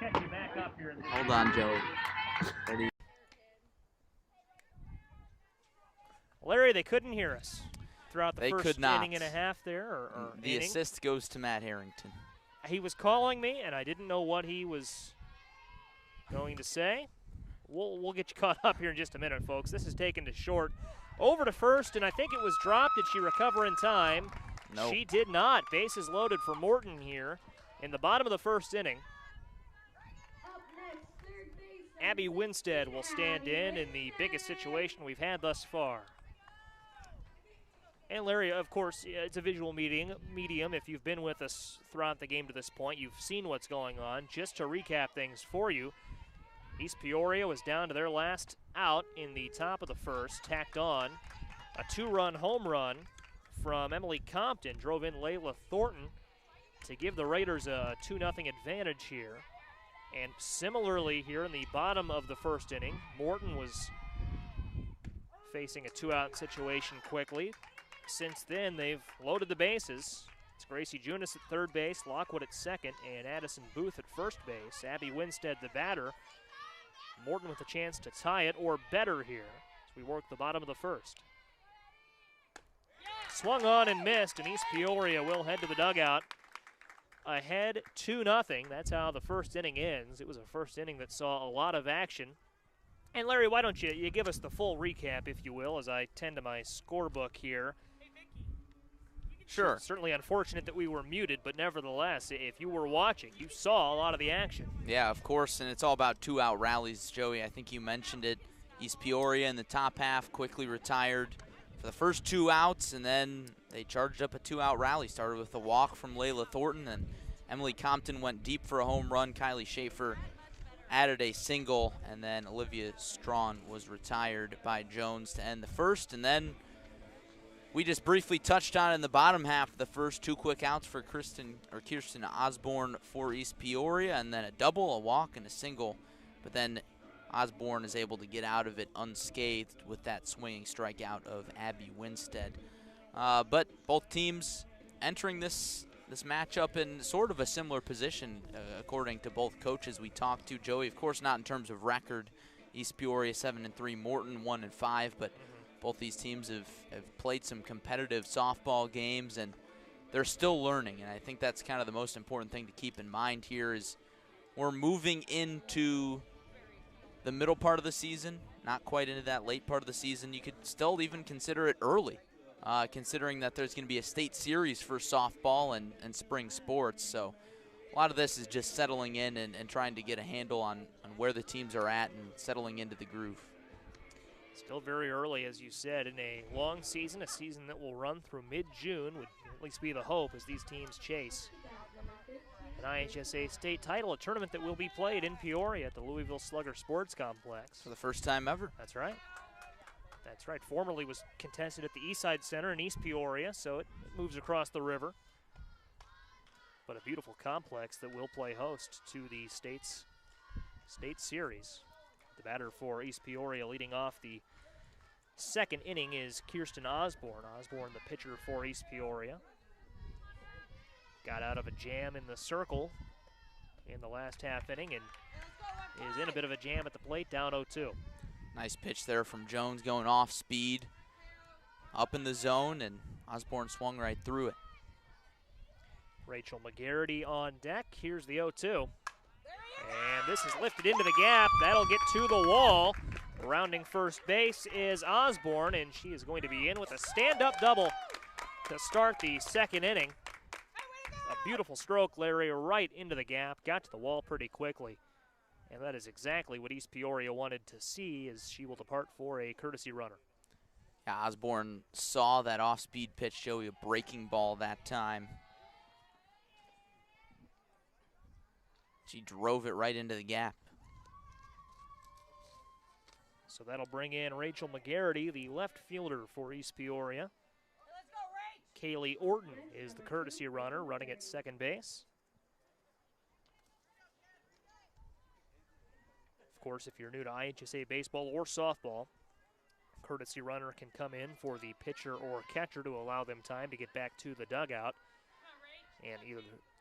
catch you back up here. Hold on, Joey. Ready? Larry, they couldn't hear us throughout the They first could not. inning and a half there. Or The inning. assist goes to Matt Harrington. He was calling me, and I didn't know what he was going to say. We'll get you caught up here in just a minute, folks. This is taken to short. Over to first, and I think it was dropped. Did she recover in time? No. She did not. Bases loaded for Morton here in the bottom of the first inning. Abby Winstead will stand in the biggest situation we've had thus far. And Larry, of course, it's a visual medium. If you've been with us throughout the game to this point, you've seen what's going on. Just to recap things for you, East Peoria was down to their last out in the top of the first, tacked on a 2-run home run from Emily Compton, drove in Layla Thornton to give the Raiders a 2-0 advantage here. And similarly here in the bottom of the first inning, Morton was facing a 2-out situation quickly. Since then, they've loaded the bases. It's Gracie Junis at third base, Lockwood at second, and Addison Booth at first base. Abby Winstead, the batter. Morton with a chance to tie it or better here as we work the bottom of the first. Swung on and missed, and East Peoria will head to the dugout. Ahead 2-0. That's how the first inning ends. It was a first inning that saw a lot of action. And Larry, why don't you give us the full recap, if you will, as I tend to my scorebook here. Sure. Certainly unfortunate that we were muted, but nevertheless, if you were watching, you saw a lot of the action. Yeah, of course, and it's all about 2-out rallies, Joey. I think you mentioned it. East Peoria in the top half quickly retired for the first 2 outs, and then they charged up a 2-out rally. Started with a walk from Layla Thornton, and Emily Compton went deep for a home run. Kylie Schaefer added a single, and then Olivia Strawn was retired by Jones to end the first. And then we just briefly touched on in the bottom half the first 2 quick outs for Kirsten Osborne for East Peoria, and then a double, a walk, and a single. But then Osborne is able to get out of it unscathed with that swinging strikeout of Abby Winstead. But both teams entering this matchup in sort of a similar position, according to both coaches we talked to. Joey, of course, not in terms of record. East Peoria 7-3, Morton 1-5, but both these teams have played some competitive softball games, and they're still learning. And I think that's kind of the most important thing to keep in mind here is we're moving into the middle part of the season, not quite into that late part of the season. You could still even consider it early, considering that there's going to be a state series for softball and spring sports. So a lot of this is just settling in and trying to get a handle on where the teams are at and settling into the groove. Still very early, as you said, in a long season, a season that will run through mid-June, would at least be the hope as these teams chase an IHSA state title, a tournament that will be played in Peoria at the Louisville Slugger Sports Complex. For the first time ever. That's right. That's right. Formerly was contested at the Eastside Center in East Peoria, so it moves across the river. But a beautiful complex that will play host to the state series. The batter for East Peoria leading off the second inning is Kirsten Osborne. Osborne, the pitcher for East Peoria. Got out of a jam in the circle in the last half inning and is in a bit of a jam at the plate, down 0-2. Nice pitch there from Jones, going off speed, up in the zone, and Osborne swung right through it. Rachel McGarity on deck. Here's the 0-2. And this is lifted into the gap. That'll get to the wall. Rounding first base is Osborne, and she is going to be in with a stand-up double to start the second inning. A beautiful stroke, Larry, right into the gap. Got to the wall pretty quickly. And that is exactly what East Peoria wanted to see as she will depart for a courtesy runner. Yeah, Osborne saw that off-speed pitch, Joey, a breaking ball that time. She drove it right into the gap. So that'll bring in Rachel McGarity, the left fielder for East Peoria. Kaylee Orton is the courtesy runner, running at second base. Of course, if you're new to IHSA baseball or softball, courtesy runner can come in for the pitcher or catcher to allow them time to get back to the dugout and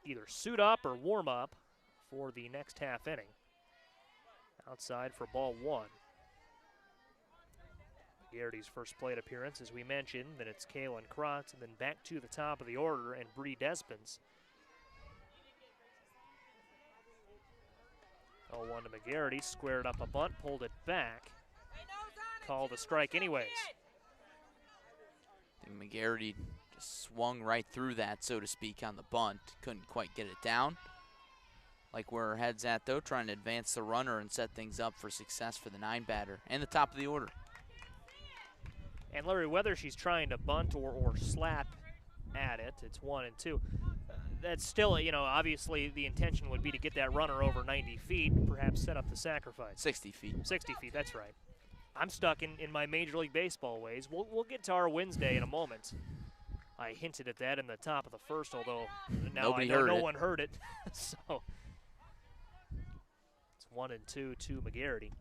either suit up or warm up for the next half inning. Outside for ball one. Garrity's first plate appearance, as we mentioned. Then it's Kaylin Krotz, and then back to the top of the order, and Bree Despens. 0-1 to McGarity, squared up a bunt, pulled it back. Called a strike anyways. I think McGarity just swung right through that, so to speak, on the bunt. Couldn't quite get it down. Like where her head's at, though, trying to advance the runner and set things up for success for the 9-batter and the top of the order. And Larry, whether she's trying to bunt or slap at it, it's 1 and 2. That's still, you know, obviously the intention would be to get that runner over 90 feet, perhaps set up the sacrifice. 60 feet. 60 feet, that's right. I'm stuck in my Major League Baseball ways. We'll get to our Wednesday in a moment. I hinted at that in the top of the first, although now I know no one heard it. So it's 1 and 2 to McGarity.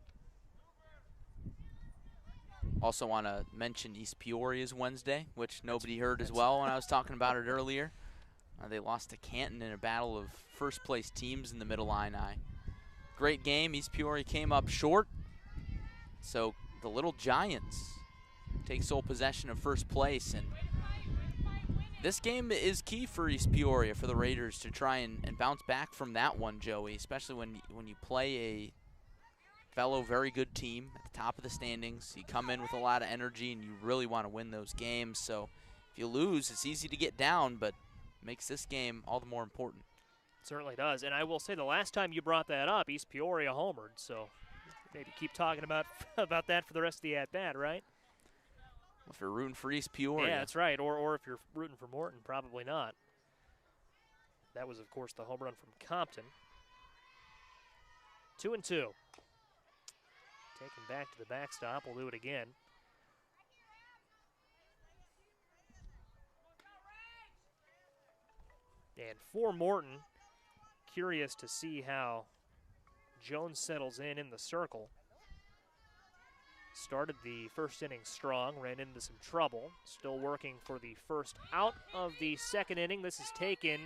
Also want to mention East Peoria's Wednesday, which nobody heard as well when I was talking about it earlier. They lost to Canton in a battle of first-place teams in the Mid-Illini. Great game. East Peoria came up short. So the Little Giants take sole possession of first place. And this game is key for East Peoria, for the Raiders to try and bounce back from that one, Joey, especially when you play a fellow very good team at the top of the standings. You come in with a lot of energy and you really want to win those games. So if you lose, it's easy to get down, but makes this game all the more important. Certainly does. And I will say the last time you brought that up, East Peoria homered, so maybe keep talking about that for the rest of the at-bat, right? Well, if you're rooting for East Peoria. Yeah, that's right. Or if you're rooting for Morton, probably not. That was, of course, the home run from Compton. 2 and 2. Taken back to the backstop. We'll do it again. And for Morton, curious to see how Jones settles in the circle. Started the first inning strong, ran into some trouble. Still working for the first out of the second inning. This is taken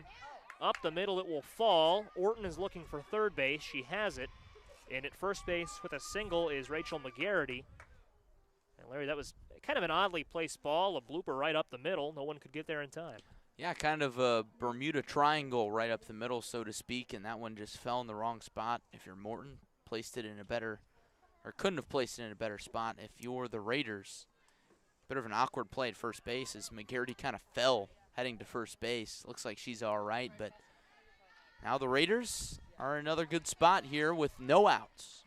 up the middle. It will fall. Orton is looking for third base. She has it. And at first base with a single is Rachel McGarity. And Larry, that was kind of an oddly placed ball, a blooper right up the middle. No one could get there in time. Yeah, kind of a Bermuda Triangle right up the middle, so to speak, and that one just fell in the wrong spot. If you're Morton, placed it in a better, or couldn't have placed it in a better spot. If you're the Raiders, bit of an awkward play at first base as McGarity kind of fell heading to first base. Looks like she's all right, but now the Raiders are in another good spot here with no outs.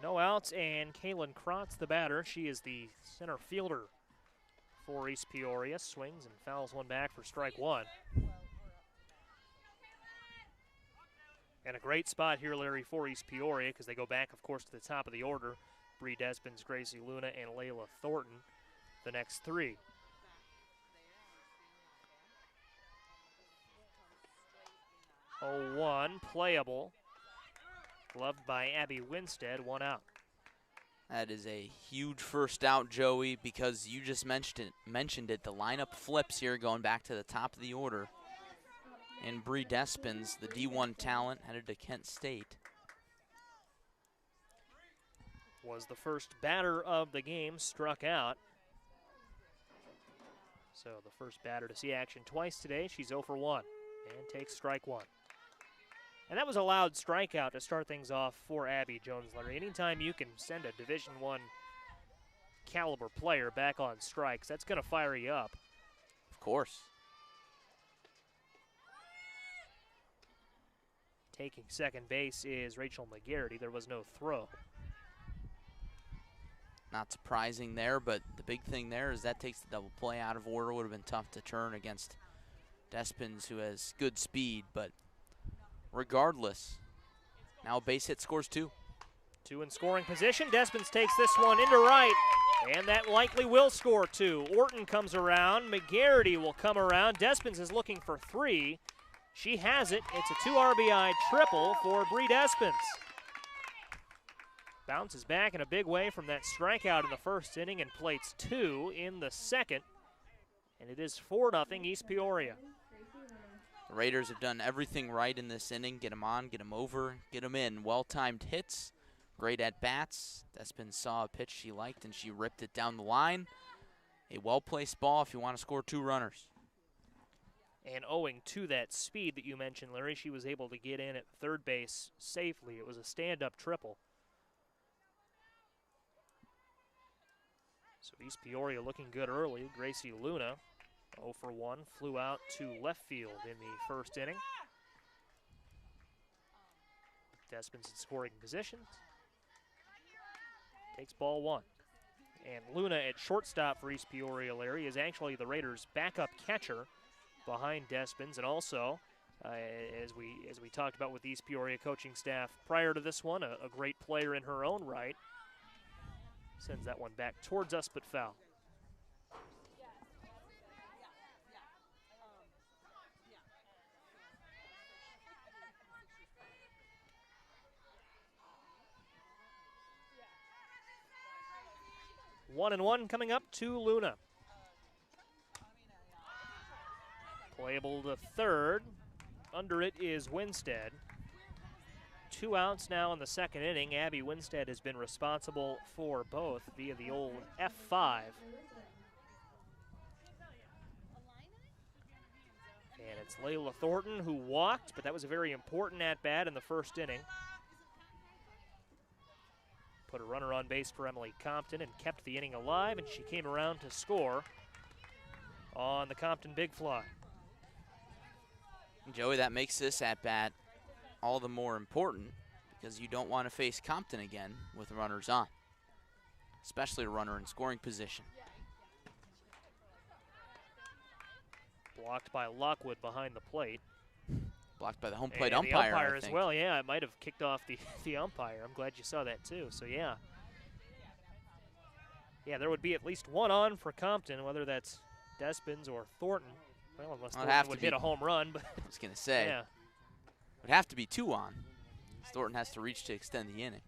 No outs, and Kaylin Krotz, the batter. She is the center fielder for East Peoria. Swings and fouls one back for strike one. And a great spot here, Larry, for East Peoria, because they go back, of course, to the top of the order. Bree Despens, Gracie Luna, and Layla Thornton, the next three. Oh, 1 playable. Gloved by Abby Winstead, 1 out. That is a huge first out, Joey, because you just mentioned it. The lineup flips here going back to the top of the order. And Bree Despens, the D1 talent, headed to Kent State. Was the first batter of the game, struck out. So the first batter to see action twice today. She's 0 for 1 and takes strike one. And that was a loud strikeout to start things off for Abby Jones-Larry. Anytime you can send a Division I caliber player back on strikes, that's going to fire you up. Of course. Taking second base is Rachel McGarity. There was no throw. Not surprising there, but the big thing there is that takes the double play out of order. Would have been tough to turn against Despens, who has good speed, but regardless, now a base hit scores 2. 2 in scoring position. Despens takes this one into right, and that likely will score 2. Orton comes around. McGarity will come around. Despens is looking for 3. She has it. It's a 2 RBI triple for Bree Despens. Bounces back in a big way from that strikeout in the first inning and plates 2 in the second. And it is 4-0 East Peoria. The Raiders have done everything right in this inning. Get them on, get them over, get them in. Well-timed hits, great at-bats. Despin saw a pitch she liked, and she ripped it down the line. A well-placed ball if you want to score 2 runners. And owing to that speed that you mentioned, Larry, she was able to get in at third base safely. It was a stand-up triple. So East Peoria looking good early. Gracie Luna, 0 for 1, flew out to left field in the first inning. Despin's in scoring position. Takes ball 1. And Luna at shortstop for East Peoria, Larry, is actually the Raiders' backup catcher behind Despin's, and also, as we talked about with the East Peoria coaching staff prior to this one, a great player in her own right. Sends that one back towards us, but foul. One and one coming up to Luna. Playable to third. Under it is Winstead. 2 outs now in the second inning. Abby Winstead has been responsible for both via the old F5. And it's Layla Thornton who walked, but that was a very important at-bat in the first inning. Put a runner on base for Emily Compton and kept the inning alive, and she came around to score on the Compton big fly. Joey, that makes this at-bat all the more important because you don't want to face Compton again with runners on, especially a runner in scoring position. Blocked by Lockwood behind the plate. Blocked by the home plate and umpire, the umpire I as think. well. Yeah, it might have kicked off the umpire. I'm glad you saw that too. So yeah. Yeah, there would be at least one on for Compton, whether that's Despins or Thornton. Well, unless Thornton would hit a home run. But I was going to say, yeah. it would have to be 2 on. Thornton has to reach to extend the inning.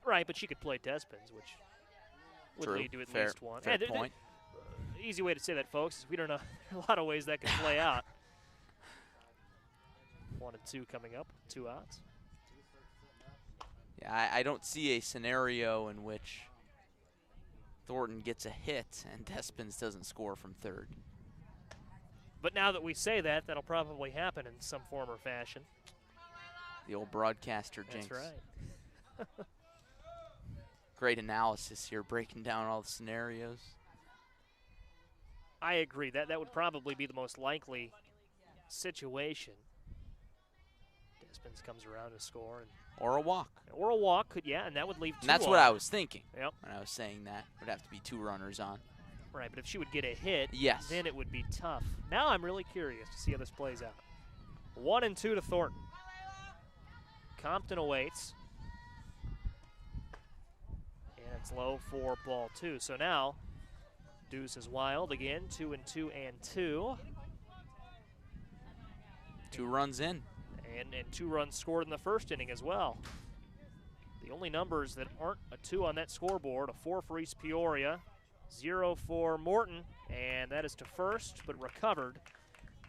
Right, but she could play Despins, which would lead to at least one. Fair point. Easy way to say that, folks, is we don't know a lot of ways that could play out. 1 and 2 coming up, 2 outs. Yeah, I don't see a scenario in which Thornton gets a hit and Despins doesn't score from third. But now that we say that, that'll probably happen in some form or fashion. The old broadcaster jinx. That's right. Great analysis here, breaking down all the scenarios. I agree. That would probably be the most likely situation. Despins comes around to score. Or a walk. Or a walk, yeah, and that would leave 2 And that's on. what I was thinking Yep. when I was saying that. It would have to be 2 runners on. Right, but if she would get a hit, yes, then it would be tough. Now I'm really curious to see how this plays out. 1 and 2 to Thornton. Compton awaits. And it's low for ball 2. So now, Deuce is wild again, 2 and 2 and 2. 2 runs in. And 2 runs scored in the first inning as well. The only numbers that aren't a 2 on that scoreboard, a 4 for East Peoria, 0 for Morton, and that is to first, but recovered.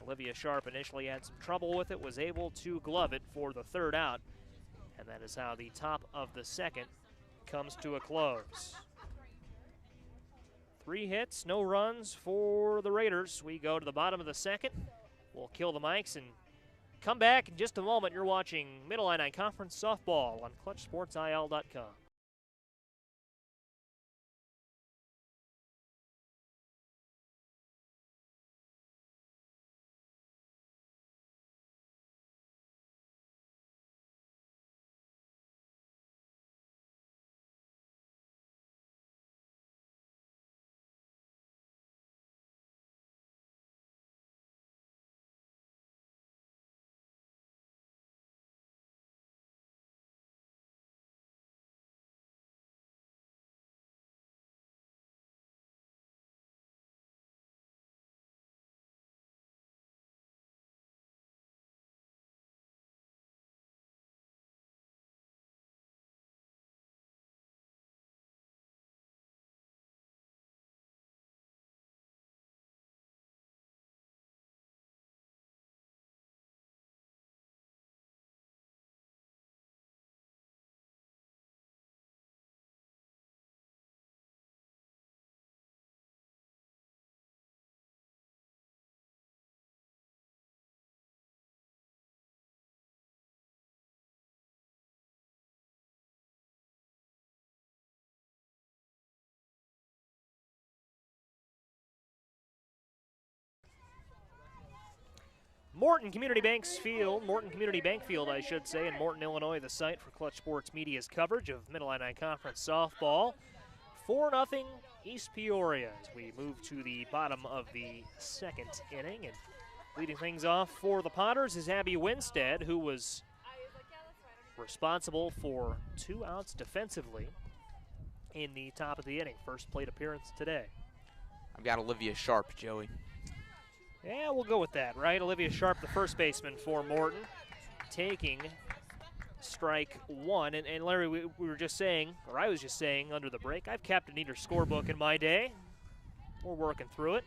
Olivia Sharp initially had some trouble with it, was able to glove it for the 3rd out, and that is how the top of the second comes to a close. 3 hits, no runs for the Raiders. We go to the bottom of the second. We'll kill the mics and come back in just a moment. You're watching Mid-Illini Conference Softball on ClutchSportsIL.com. Morton Community Bank Field, I should say, in Morton, Illinois, the site for Clutch Sports Media's coverage of Mid-Illini Conference softball. 4-0 East Peoria as we move to the bottom of the second inning. And leading things off for the Potters is Abby Winstead, who was responsible for 2 outs defensively in the top of the inning. First plate appearance today. I've got Olivia Sharp, Joey. Yeah, we'll go with that, right? Olivia Sharp, the first baseman for Morton, taking strike 1. And Larry, we were just saying, or I was just saying under the break, I've kept a neater scorebook in my day. We're working through it.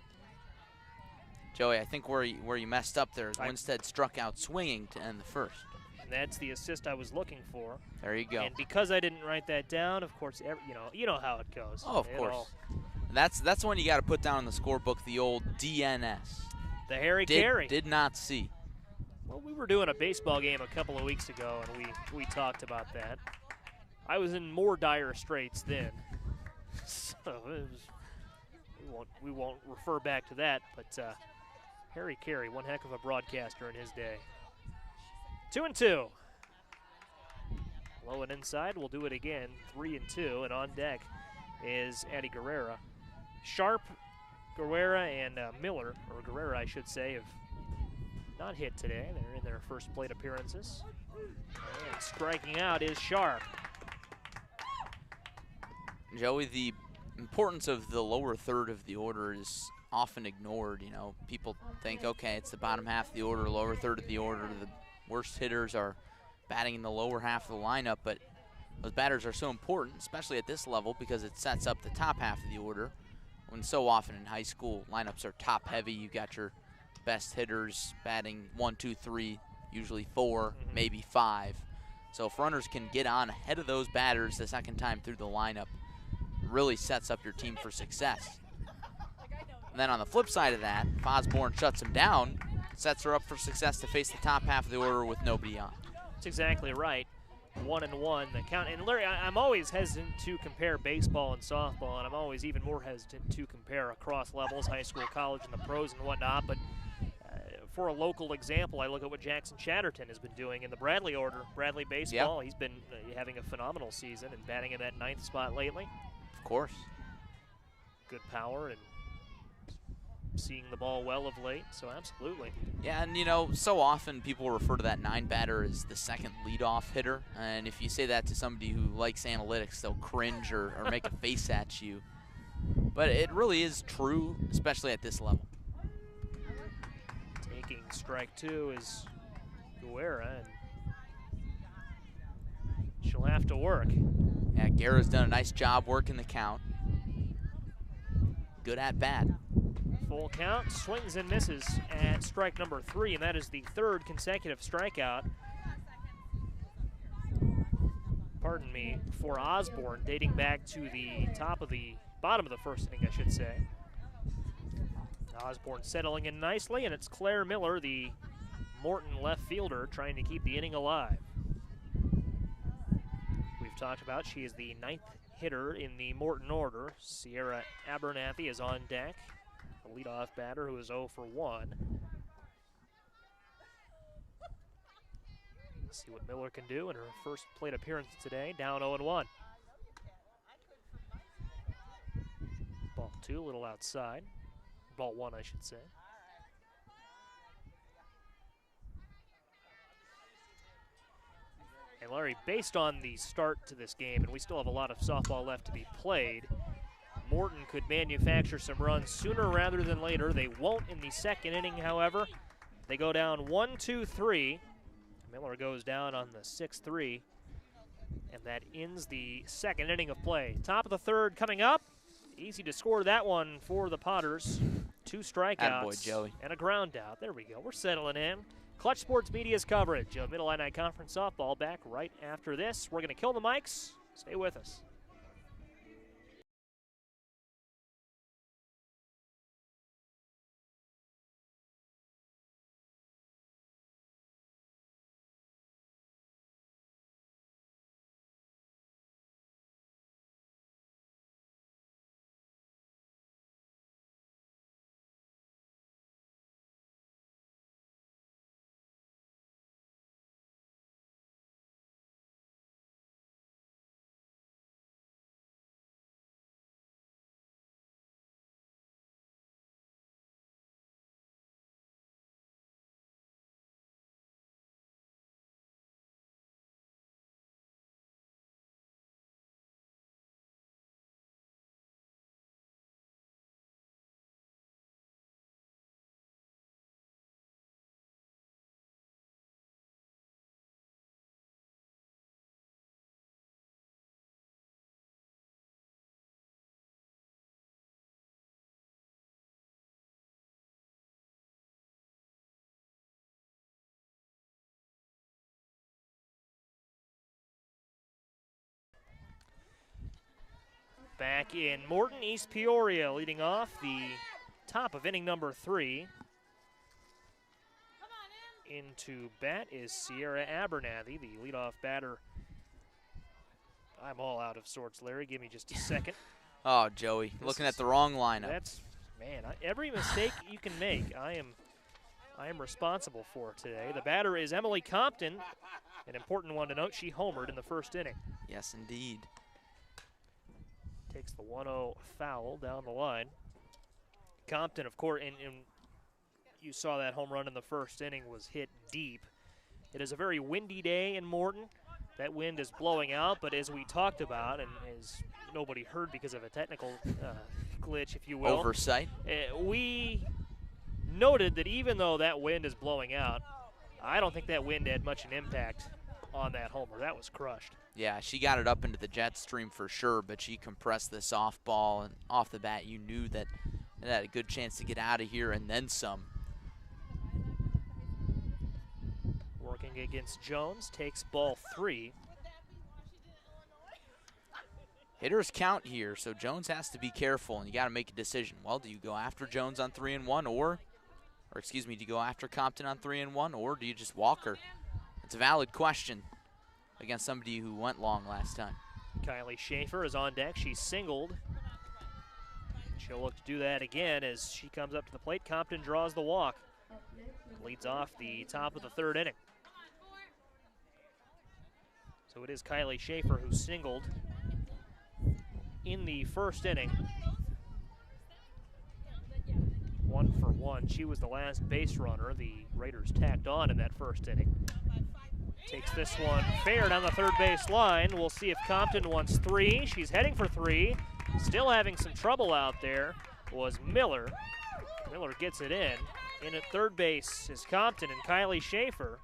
Joey, I think where you messed up there is Winstead struck out swinging to end the first. And that's the assist I was looking for. There you go. And because I didn't write that down, of course, you know how it goes. Oh, of course. That's when you got to put down in the scorebook the old DNS. The Harry Carey. Did not see. Well, we were doing a baseball game a couple of weeks ago, and we talked about that. I was in more dire straits then. So it was, we won't refer back to that, but Harry Carey, one heck of a broadcaster in his day. 2-2. Low and inside, we'll do it again. 3-2, and on deck is Addie Guerrera. Sharp, Guerrera, and Miller, or Guerrera I should say, have not hit today. They're in their first plate appearances. And striking out is Sharp. Joey, the importance of the lower third of the order is often ignored. You know, people think, okay, it's the bottom half of the order, lower third of the order. The worst hitters are batting in the lower half of the lineup, but those batters are so important, especially at this level, because it sets up the top half of the order. When so often in high school, lineups are top heavy. You've got your best hitters batting 1, 2, 3, usually 4, maybe 5. So if runners can get on ahead of those batters the second time through the lineup, it really sets up your team for success. And then on the flip side of that, if Osborne shuts him down, sets her up for success to face the top half of the order with nobody on. That's exactly right. 1-1 the count. And Larry, I'm always hesitant to compare baseball and softball, and I'm always even more hesitant to compare across levels, high school, college, and the pros and whatnot. But for a local example, I look at what Jackson Chatterton has been doing in the Bradley order. Bradley baseball, He's been having a phenomenal season and batting in that 9th spot lately. Of course. Good power and seeing the ball well of late, so absolutely. Yeah, and you know, so often people refer to that 9 batter as the second leadoff hitter, and if you say that to somebody who likes analytics, they'll cringe or make a face at you. But it really is true, especially at this level. Taking strike 2 is Guerra, and she'll have to work. Yeah, Guerra's done a nice job working the count. Good at bat. Full count, swings and misses at strike number 3, and that is the 3rd consecutive strikeout, pardon me, for Osborne, dating back to the bottom of the first inning, I should say. Osborne settling in nicely, and it's Claire Miller, the Morton left fielder, trying to keep the inning alive. We've talked about she is the 9th hitter in the Morton order. Sierra Abernathy is on deck. A leadoff batter who is 0 for 1. Let's see what Miller can do in her first plate appearance today, down 0-1. Ball 2, a little outside. Ball 1, I should say. And Larry, based on the start to this game, and we still have a lot of softball left to be played, Morton could manufacture some runs sooner rather than later. They won't in the second inning, however. They go down 1-2-3. Miller goes down on the 6-3, and that ends the second inning of play. Top of the 3rd coming up. Easy to score that one for the Potters. 2 strikeouts Attaboy, Joey. And a ground out. There we go. We're settling in. Clutch Sports Media's coverage of Mid-Illini Conference softball back right after this. We're going to kill the mics. Stay with us. Back in Morton, East Peoria leading off the top of inning number 3. Into bat is Sierra Abernathy, the leadoff batter. I'm all out of sorts, Larry. Give me just a second. Oh, Joey, looking at the wrong lineup. That's, man, every mistake you can make, I am responsible for today. The batter is Emily Compton. An important one to note, she homered in the first inning. Yes, indeed. Takes the 1-0 foul down the line. Compton, of course, and you saw that home run in the first inning was hit deep. It is a very windy day in Morton. That wind is blowing out, but as we talked about, and as nobody heard because of a technical glitch, if you will. Oversight. We noted that even though that wind is blowing out, I don't think that wind had much an impact on that homer. That was crushed. Yeah, she got it up into the jet stream for sure, but she compressed this off ball, and off the bat you knew that it had a good chance to get out of here and then some. Working against Jones, takes ball 3. Hitters count here, so Jones has to be careful, and you got to make a decision. Well, do you go after Jones on 3-1, or excuse me, do you go after Compton on 3-1, or do you just walk her? It's a valid question against somebody who went long last time. Kylie Schaefer is on deck. She's singled. She'll look to do that again as she comes up to the plate. Compton draws the walk. Leads off the top of the 3rd inning. So it is Kylie Schaefer who singled in the first inning. 1 for 1. She was the last base runner the Raiders tacked on in that first inning. Takes this one fair down the 3rd base line. We'll see if Compton wants 3. She's heading for 3. Still having some trouble out there was Miller. Miller gets it in. In at 3rd base is Compton and Kylie Schaefer.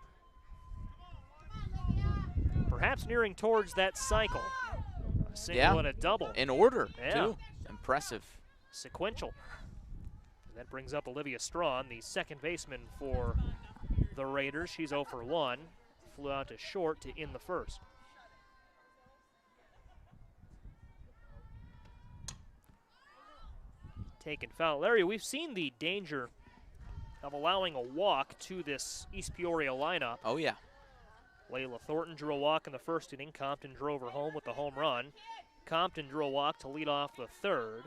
Perhaps nearing towards that cycle. A single and a double. In order, too. Impressive. Sequential. That brings up Olivia Strawn, the second baseman for the Raiders. She's 0 for 1. Flew out to short to in the first. Taken foul. Larry, we've seen the danger of allowing a walk to this East Peoria lineup. Oh, yeah. Layla Thornton drew a walk in the first inning. Compton drove her home with the home run. Compton drew a walk to lead off the 3rd.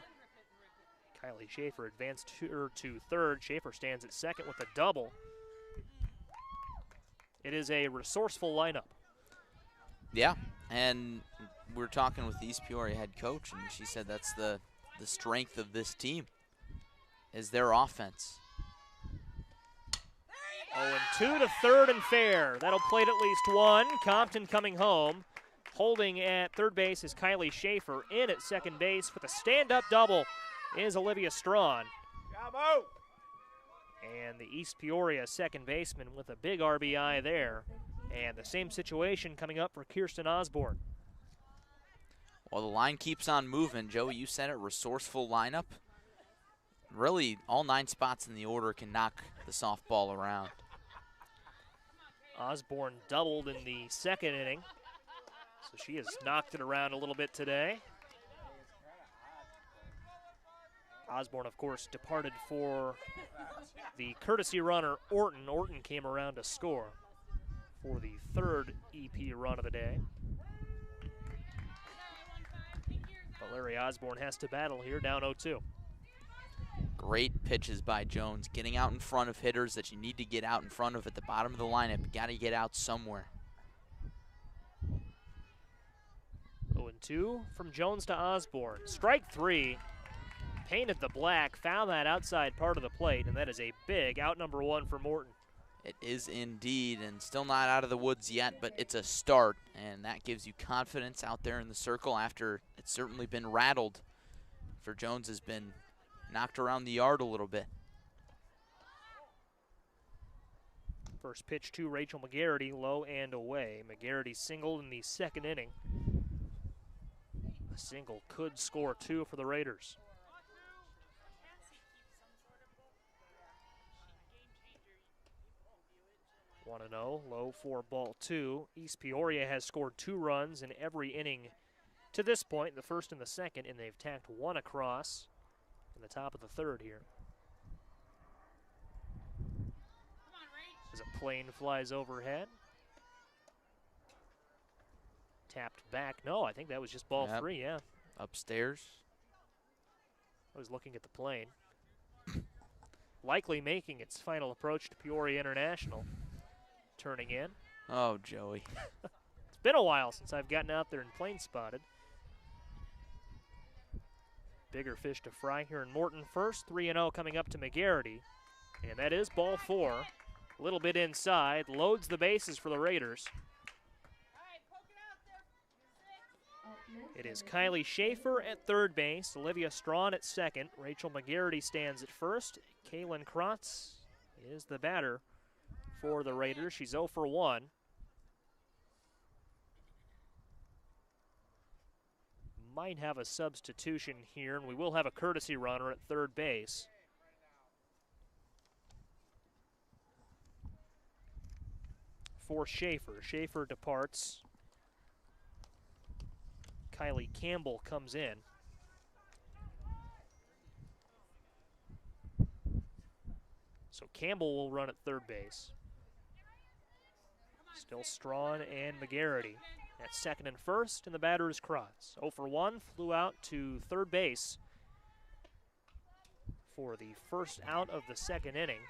Kylie Schaefer advanced to 3rd. Schaefer stands at 2nd with a double. It is a resourceful lineup. Yeah, and we're talking with the East Peoria head coach, and she said that's the strength of this team is their offense. 0-2 to 3rd and fair. That'll plate at least 1. Compton coming home. Holding at 3rd base is Kylie Schaefer. In at 2nd base with a stand-up double is Olivia Strawn. And the East Peoria second baseman with a big RBI there. And the same situation coming up for Kirsten Osborne. Well, the line keeps on moving. Joey, you said it, resourceful lineup. Really, all 9 spots in the order can knock the softball around. Osborne doubled in the 2nd inning. So she has knocked it around a little bit today. Osborne, of course, departed for the courtesy runner, Orton. Orton came around to score for the 3rd EP run of the day. But Larry Osborne has to battle here, down 0-2. Great pitches by Jones, getting out in front of hitters that you need to get out in front of at the bottom of the lineup. You got to get out somewhere. 0-2 from Jones to Osborne. Strike 3. Painted the black, found that outside part of the plate, and that is a big out number 1 for Morton. It is indeed, and still not out of the woods yet, but it's a start, and that gives you confidence out there in the circle after it's certainly been rattled. For Jones has been knocked around the yard a little bit. First pitch to Rachel McGarity, low and away. McGarity singled in the 2nd inning. A single could score 2 for the Raiders. 1-0, low for ball 2. East Peoria has scored 2 runs in every inning to this point, the first and the second, and they've tacked one across in the top of the third here. As a plane flies overhead. Tapped back. No, I think that was just ball 3, yeah. Upstairs. I was looking at the plane. Likely making its final approach to Peoria International. Turning in. Oh, Joey. It's been a while since I've gotten out there and plane spotted. Bigger fish to fry here in Morton first. 3-0 coming up to McGarity. And that is ball 4. A little bit inside. Loads the bases for the Raiders. It is Kylie Schaefer at third base, Olivia Strawn at second, Rachel McGarity stands at first. Kaylin Krotz is the batter for the Raiders. She's 0 for 1. Might have a substitution here, and we will have a courtesy runner at third base. For Schaefer. Schaefer departs. Kylie Campbell comes in. So Campbell will run at third base. Still Strawn and McGarity at second and first, and the batter is Krotz. 0 for 1, flew out to third base for the first out of the second inning.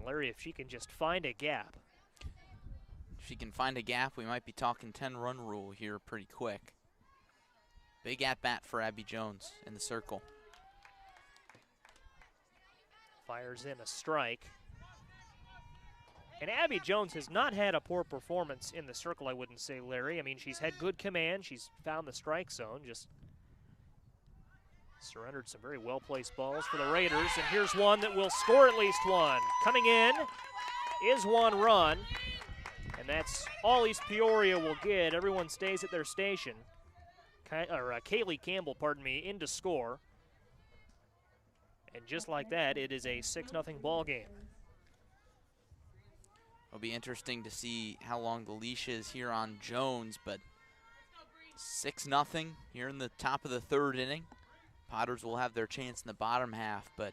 Larry, if she can just find a gap. If she can find a gap, we might be talking 10-run rule here pretty quick. Big at-bat for Abby Jones in the circle. Fires in a strike. And Abby Jones has not had a poor performance in the circle, I wouldn't say, Larry. I mean, she's had good command. She's found the strike zone, just surrendered some very well-placed balls for the Raiders, and here's one that will score at least one. Coming in is 1 run, and that's all East Peoria will get. Everyone stays at their station. Kaylee Campbell, in to score. And just like that, it is a 6-0 ball game. It'll be interesting to see how long the leash is here on Jones, but 6-0 here in the top of the third inning. Potters will have their chance in the bottom half, but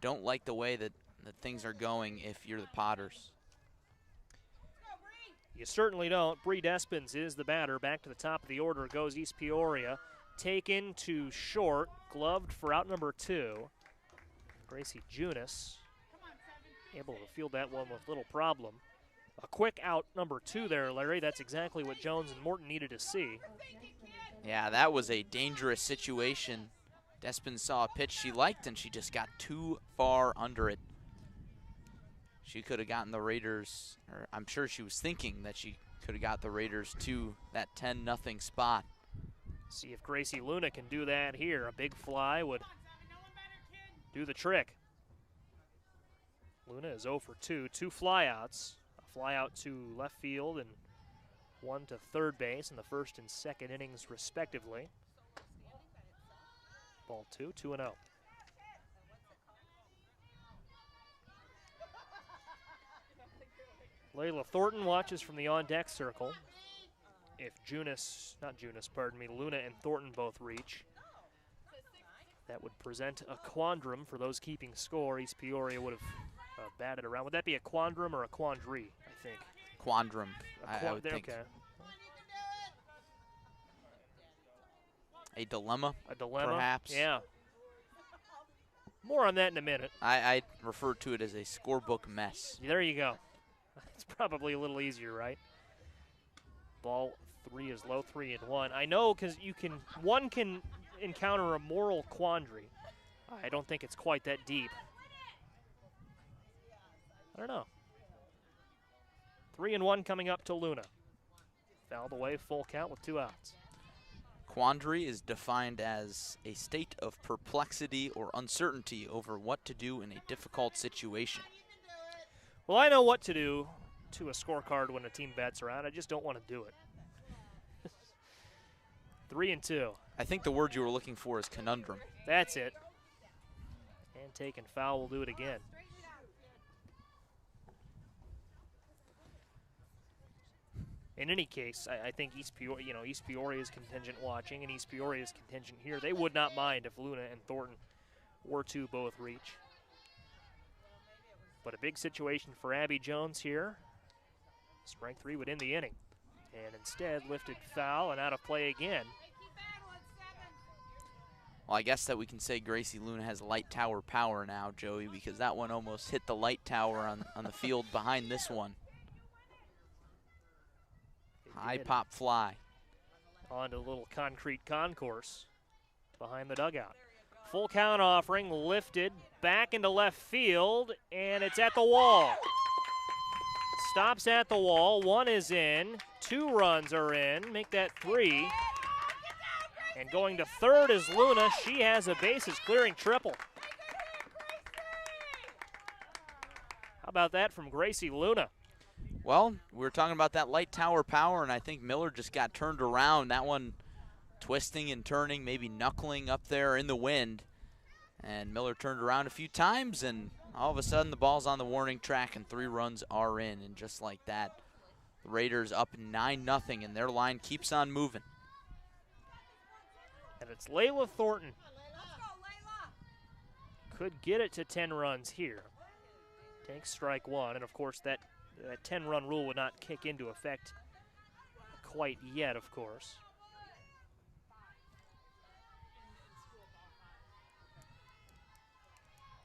don't like the way that things are going if you're the Potters. You certainly don't. Bree Despins is the batter. Back to the top of the order goes East Peoria. Taken to short, gloved for out number 2. Gracie Junis able to field that one with little problem. A quick out number 2 there, Larry. That's exactly what Jones and Morton needed to see. Yeah, that was a dangerous situation. Despin saw a pitch she liked, and she just got too far under it. She could have gotten the Raiders, or I'm sure she was thinking that she could have got the Raiders to that 10-0 spot. See if Gracie Luna can do that here. A big fly would do the trick. Luna is 0 for 2, 2 flyouts. A flyout to left field and 1 to third base in the first and second innings, respectively. Ball 2, 2-0. Layla Thornton watches from the on-deck circle. If Luna and Thornton both reach, that would present a quandrum for those keeping score. East Peoria would have batted around. Would that be a quandrum or a quandary, I think? Quandrum, I would think. Okay. A dilemma? A dilemma, perhaps. Yeah. More on that in a minute. I refer to it as a scorebook mess. There you go. It's probably a little easier, right? Ball 3 is low, 3-1. I know, because one can encounter a moral quandary. I don't think it's quite that deep. I don't know. 3-1 coming up to Luna. Fouled away, full count with 2 outs. Quandary is defined as a state of perplexity or uncertainty over what to do in a difficult situation. Well, I know what to do to a scorecard when a team bats around. I just don't want to do it. 3-2. I think the word you were looking for is conundrum. That's it. And taken foul will do it again. in any case, I think East Peoria's contingent watching and East Peoria's contingent here, they would not mind if Luna and Thornton were to both reach. But a big situation for Abby Jones here. Strike 3 would end the inning. And instead, lifted foul and out of play again. Well, I guess that we can say Gracie Luna has light tower power now, Joey, because that one almost hit the light tower on the field behind this one. High pop fly. On to a little concrete concourse behind the dugout. Full count offering, lifted, back into left field, and it's at the wall. Stops at the wall, 1 is in, 2 runs are in, make that 3. And going to third is Luna. She has a bases clearing triple. How about that from Gracie Luna? Well, we were talking about that light tower power, and I think Miller just got turned around. That one twisting and turning, maybe knuckling up there in the wind. And Miller turned around a few times, and all of a sudden the ball's on the warning track, and 3 runs are in. And just like that, the Raiders up 9-0, and their line keeps on moving. And it's Layla Thornton. Could get it to 10 runs here. Takes strike 1, and of course that 10-run rule would not kick into effect quite yet, of course.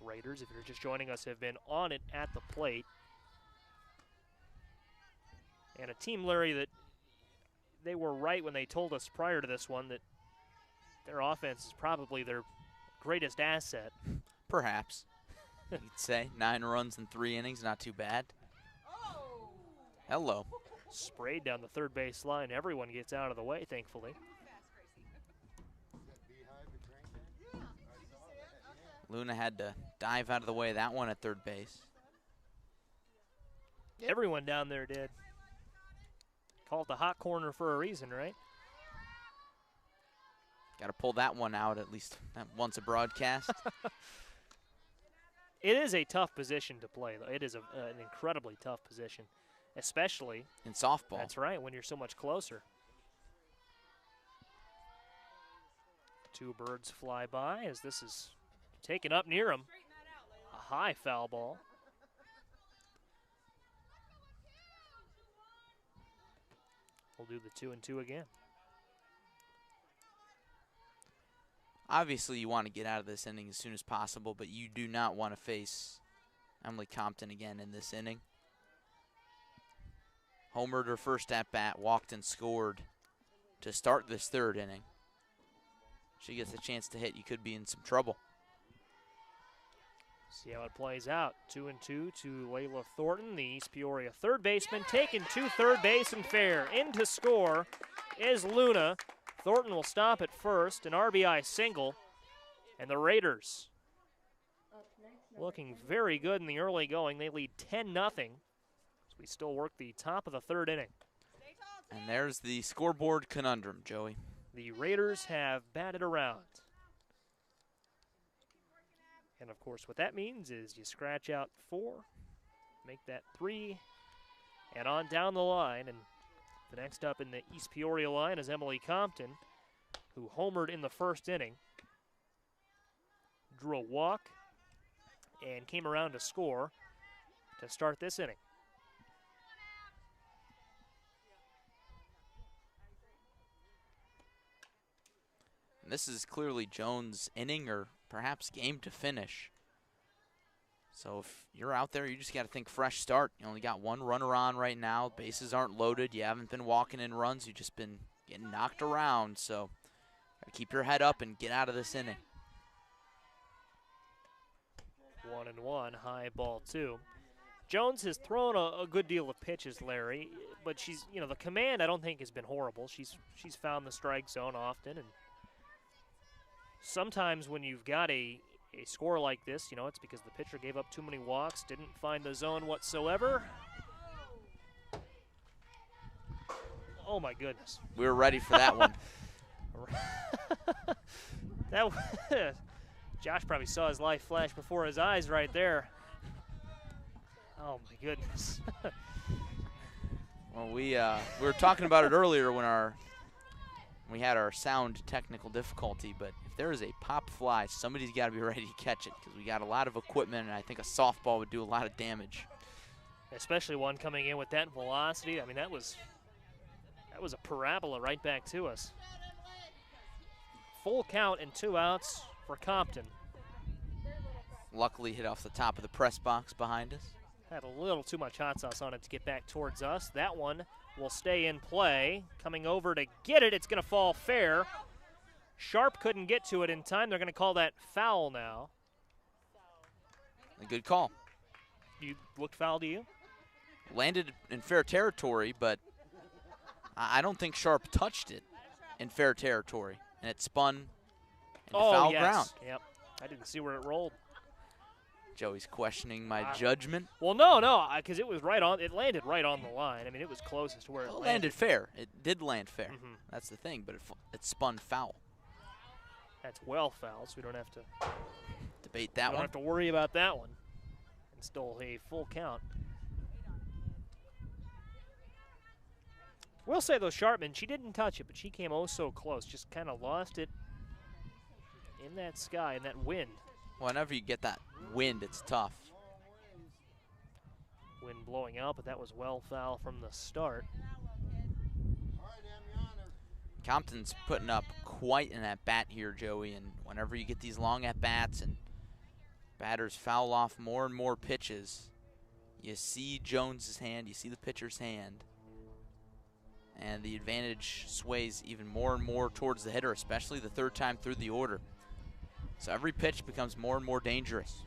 Raiders, if you're just joining us, have been on it at the plate. And a team, Larry, that they were right when they told us prior to this one that their offense is probably their greatest asset. Perhaps. You'd say 9 runs in 3 innings, not too bad. Hello. Sprayed down the third base line. Everyone gets out of the way, thankfully. Luna had to dive out of the way of that one at third base. Everyone down there did. Call it the hot corner for a reason, right? Got to pull that one out at least once a broadcast. It is a tough position to play, though. It is an incredibly tough position, especially in softball. That's right, when you're so much closer. 2 birds fly by as this is taken up near him. A high foul ball. We'll do the 2-2 again. Obviously, you want to get out of this inning as soon as possible, but you do not want to face Emily Compton again in this inning. Homered her first at-bat, walked and scored to start this 3rd inning. She gets a chance to hit, you could be in some trouble. See how it plays out. 2-2 to Layla Thornton, the East Peoria third baseman, taken to third base and fair. In to score is Luna. Thornton will stop at first, an RBI single, and the Raiders looking very good in the early going. They lead 10-0 as we still work the top of the 3rd inning. And there's the scoreboard conundrum, Joey. The Raiders have batted around. And, of course, what that means is you scratch out 4, make that 3, and on down the line. And the next up in the East Peoria line is Emily Compton, who homered in the 1st inning, drew a walk, and came around to score to start this inning. And this is clearly Jones' inning or perhaps game to finish. So if you're out there, you just got to think fresh start. You only got 1 runner on right now. Bases aren't loaded. You haven't been walking in runs. You've just been getting knocked around. So got to keep your head up and get out of this inning. 1-1, high ball 2. Jones has thrown a good deal of pitches, Larry, but she's, the command I don't think has been horrible. She's found the strike zone often, and sometimes when you've got a score like this, it's because the pitcher gave up too many walks, didn't find the zone whatsoever. Oh, my goodness. We were ready for that one. Josh probably saw his life flash before his eyes right there. Oh, my goodness. Well, we were talking about it earlier when we had our sound technical difficulty, but if there is a pop fly, somebody's got to be ready to catch it because we got a lot of equipment, and I think a softball would do a lot of damage. Especially one coming in with that velocity. I mean, that was a parabola right back to us. Full count and 2 outs for Compton. Luckily hit off the top of the press box behind us. Had a little too much hot sauce on it to get back towards us. That one will stay in play. Coming over to get it, it's going to fall fair. Sharp couldn't get to it in time. They're going to call that foul now. A good call. You looked foul to you? Landed in fair territory, but I don't think Sharp touched it in fair territory, and it spun into foul ground. Yep. I didn't see where it rolled. Joey's questioning my judgment. Well, no, because it was right on. It landed right on the line. I mean, it was closest to where it landed fair. It did land fair. Mm-hmm. That's the thing, but it spun foul. That's well foul, so we don't have to debate that one. Don't have to worry about that one. And still a full count. We'll say, though, Sharpman, she didn't touch it, but she came oh so close. Just kind of lost it in that sky, in that wind. Whenever you get that wind, it's tough. Wind blowing out, but that was well foul from the start. Compton's putting up quite an at-bat here, Joey, and whenever you get these long at-bats and batters foul off more and more pitches, you see Jones's hand, you see the pitcher's hand, and the advantage sways even more and more towards the hitter, especially the third time through the order. So every pitch becomes more and more dangerous.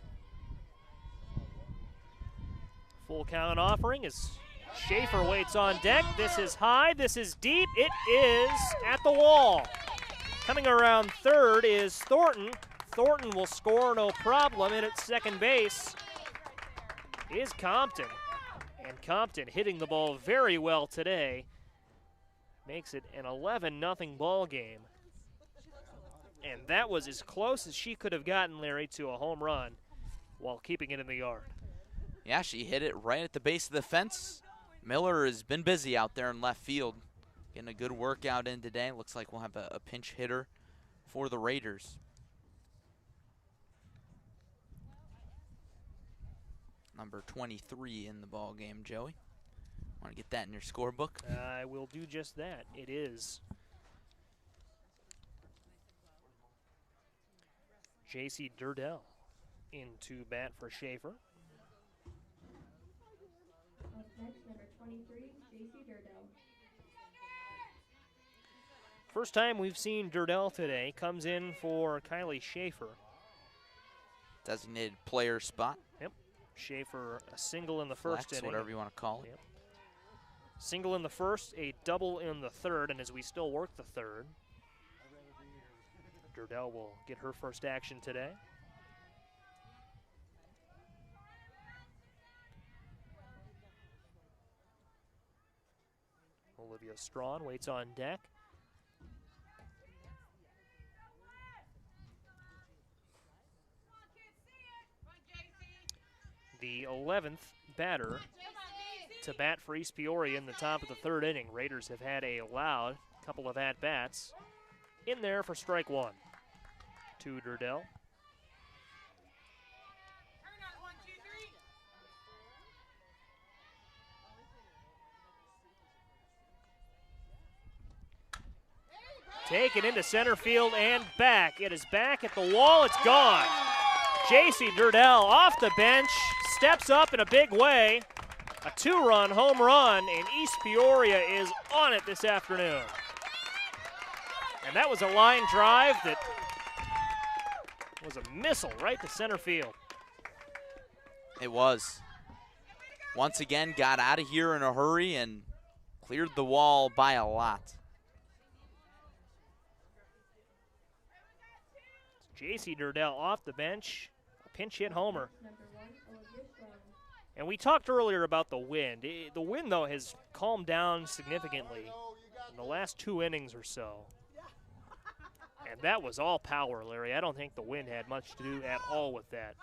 Full count offering as Schaefer waits on deck. This is high, this is deep. It is at the wall. Coming around third is Thornton. Thornton will score no problem, and at second base is Compton. And Compton hitting the ball very well today. Makes it an 11-0 ball game. And that was as close as she could have gotten, Larry, to a home run while keeping it in the yard. Yeah, she hit it right at the base of the fence. Miller has been busy out there in left field, getting a good workout in today. Looks like we'll have a pinch hitter for the Raiders. Number 23 in the ball game, Joey. Want to get that in your scorebook? I will do just that. It is J.C. Durdell into bat for Schaefer. Next, number 23, J.C. Durdell. First time we've seen Durdell today. Comes in for Kylie Schaefer. Designated player spot. Yep. Schaefer a single in the first inning. Whatever you want to call it. Yep. Single in the first, a double in the third, and as we still work the third, Durdell will get her first action today. Olivia Strawn waits on deck. The 11th batter to bat for East Peoria in the top of the third inning. Raiders have had a loud couple of at-bats in there for strike one to Durdell. Taken into center field and back. It is back at the wall. It's gone. J.C. Durdell off the bench, steps up in a big way. A two-run home run, and East Peoria is on it this afternoon. And that was a line drive that was a missile right to center field. It was. Once again, got out of here in a hurry and cleared the wall by a lot. J.C. Durdell off the bench, a pinch hit homer. And we talked earlier about the wind. The wind, though, has calmed down significantly in the last 2 innings or so. And that was all power, Larry. I don't think the wind had much to do at all with that.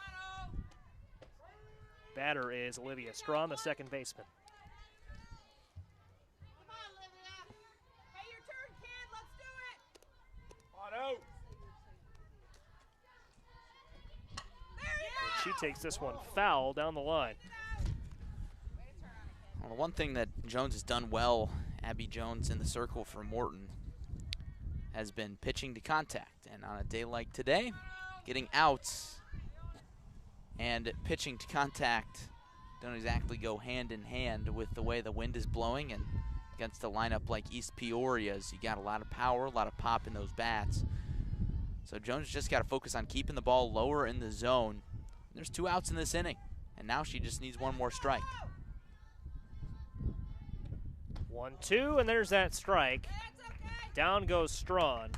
Batter is Olivia Strawn, the second baseman. takes this one foul down the line. Well, the one thing that Jones has done well, Abby Jones in the circle for Morton, has been pitching to contact. And on a day like today, getting outs and pitching to contact don't exactly go hand in hand with the way the wind is blowing. And against a lineup like East Peoria's, you got a lot of power, a lot of pop in those bats. So Jones just got to focus on keeping the ball lower in the zone. There's 2 outs in this inning, and now she just needs 1 more strike. 1-2, and there's that strike. Down goes Strawn.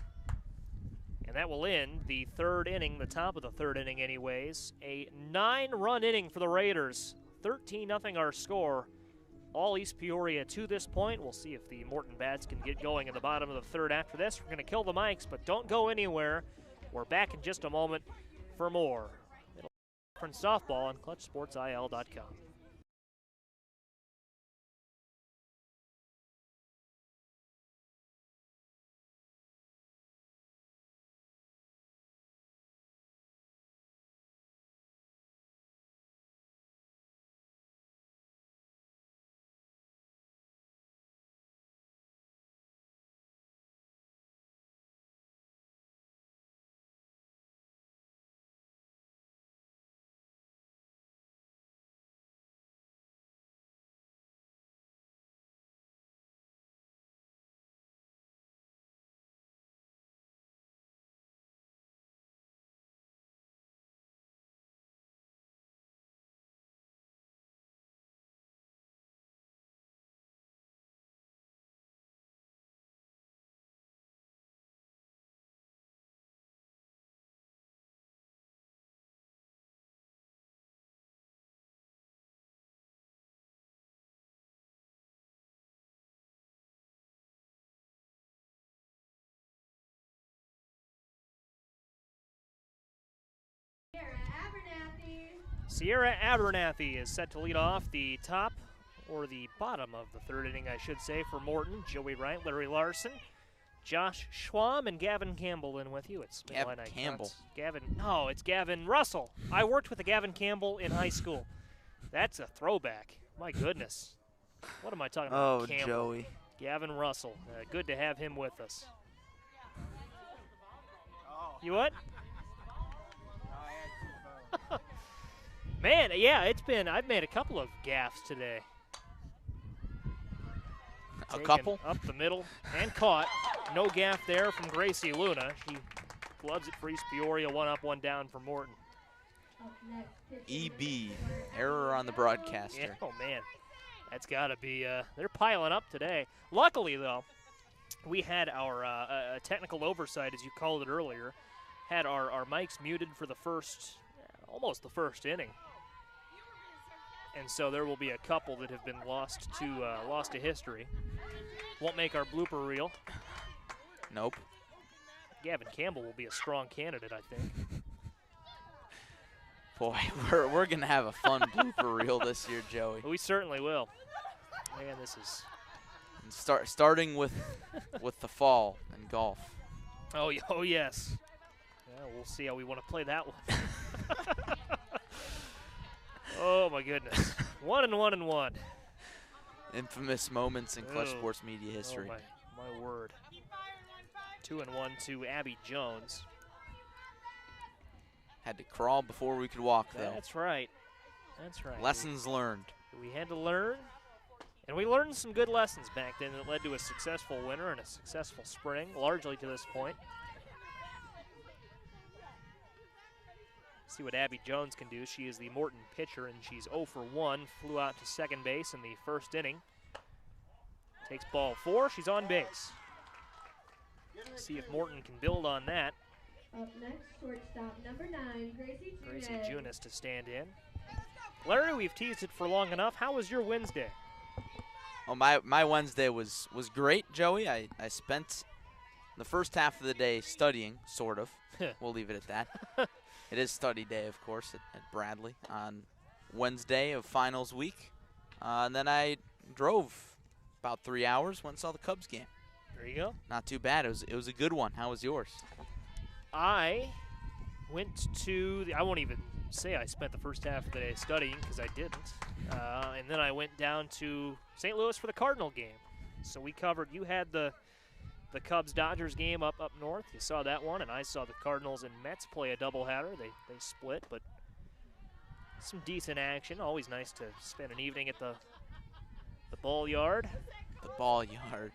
And that will end the 3rd inning, the top of the 3rd inning anyways. A 9-run inning for the Raiders. 13-0 our score. All East Peoria to this point. We'll see if the Morton bats can get going in the bottom of the 3rd after this. We're going to kill the mics, but don't go anywhere. We're back in just a moment for more. From softball on ClutchSportsIL.com. Sierra Abernathy is set to lead off the top, or the bottom of the 3rd inning, I should say, for Morton. Joey Wright, Larry Larson, Josh Schwam, and Gavin Campbell in with you. It's Gavin Campbell. No, it's Gavin Russell. I worked with a Gavin Campbell in high school. That's a throwback. My goodness. What am I talking about? Oh, Campbell. Joey. Gavin Russell. Good to have him with us. You what? Man, yeah, I've made a couple of gaffes today. A couple? Up the middle and caught. No gaff there from Gracie Luna. She gloves it for East Peoria. 1 up, 1 down for Morton. EB, error on the broadcaster. Yeah, oh, man. That's got to be, they're piling up today. Luckily, though, we had our technical oversight, as you called it earlier, had our mics muted for the almost the first inning. And so there will be a couple that have been lost to history. Won't make our blooper reel. Nope. Gavin Campbell will be a strong candidate, I think. Boy, we're going to have a fun blooper reel this year, Joey. We certainly will. Man, this is... Starting with the fall and golf. Oh, yes. Yeah, we'll see how we want to play that one. Oh, my goodness. 1-1-1. Infamous moments in Clutch Sports Media history. Oh, my word. 2-1 to Abby Jones. Had to crawl before we could walk, though. That's right. Lessons learned. We had to learn, and we learned some good lessons back then that led to a successful winter and a successful spring, largely to this point. See what Abby Jones can do. She is the Morton pitcher, and she's 0 for 1. Flew out to second base in the 1st inning. Takes ball 4. She's on base. See if Morton can build on that. Up next, shortstop number 9, Gracie Junis to stand in. Larry, we've teased it for long enough. How was your Wednesday? Oh, my Wednesday was great, Joey. I spent the first half of the day studying, sort of. We'll leave it at that. It is study day, of course, at Bradley on Wednesday of finals week. And then I drove about 3 hours, went and saw the Cubs game. There you go. Not too bad. It was a good one. How was yours? I went to I won't even say I spent the first half of the day studying, because I didn't. And then I went down to St. Louis for the Cardinal game. So we covered, you had the Cubs-Dodgers game up north. You saw that one, and I saw the Cardinals and Mets play a doubleheader. They split, but some decent action. Always nice to spend an evening at the ball yard. The ball yard.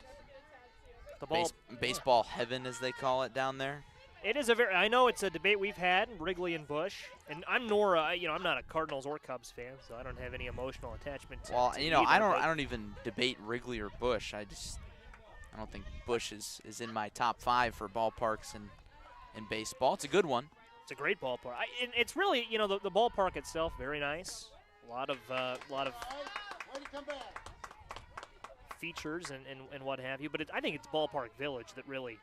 The ball, baseball heaven, as they call it down there. It is I know it's a debate we've had, Wrigley and Busch, and I'm I'm not a Cardinals or Cubs fan, so I don't have any emotional attachment to Well, to you know, either, I don't even debate Wrigley or Busch. I don't think Busch is in my top 5 for ballparks in baseball. It's a good one. It's a great ballpark. It's really, the ballpark itself, very nice. A lot of features and what have you, but I think it's Ballpark Village that really.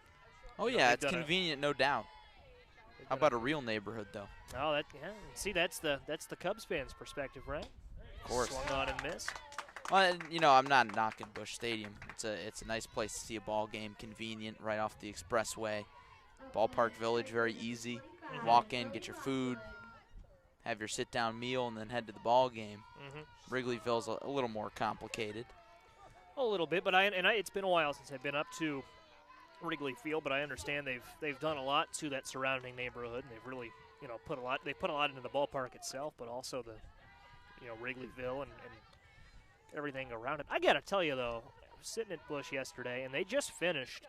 Oh yeah, it's convenient, no doubt. How about a real neighborhood though? Oh, see, that's the Cubs fans' perspective, right? Of course. Swung on and missed. Well, I'm not knocking Busch Stadium. It's a nice place to see a ball game, convenient, right off the expressway. Ballpark Village, very easy. Walk in, get your food, have your sit-down meal, and then head to the ball game. Wrigleyville's a little more complicated. A little bit, but it's been a while since I've been up to Wrigley Field, but I understand they've done a lot to that surrounding neighborhood, and they've really put a lot into the ballpark itself, but also the Wrigleyville and everything around it. I gotta tell you though, I was sitting at Busch yesterday, and they just finished,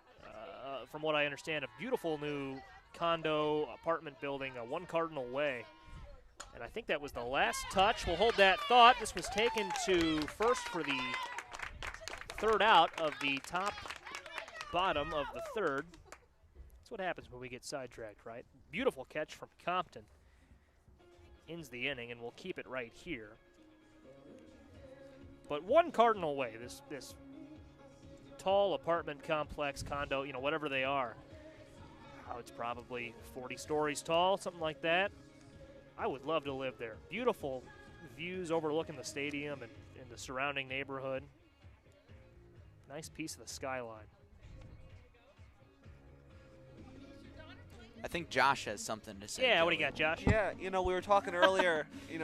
from what I understand, a beautiful new condo apartment building, One Cardinal Way, and I think that was the last touch. We'll hold that thought. This was taken to first for the third out of the top bottom of the third. That's what happens when we get sidetracked, right? Beautiful catch from Compton. Ends the inning, and we'll keep it right here. But One Cardinal Way, this tall apartment complex, condo, whatever they are. Oh, it's probably 40 stories tall, something like that. I would love to live there. Beautiful views overlooking the stadium and the surrounding neighborhood. Nice piece of the skyline. I think Josh has something to say. Yeah, Joey. what do you got, Josh? Yeah, we were talking earlier. We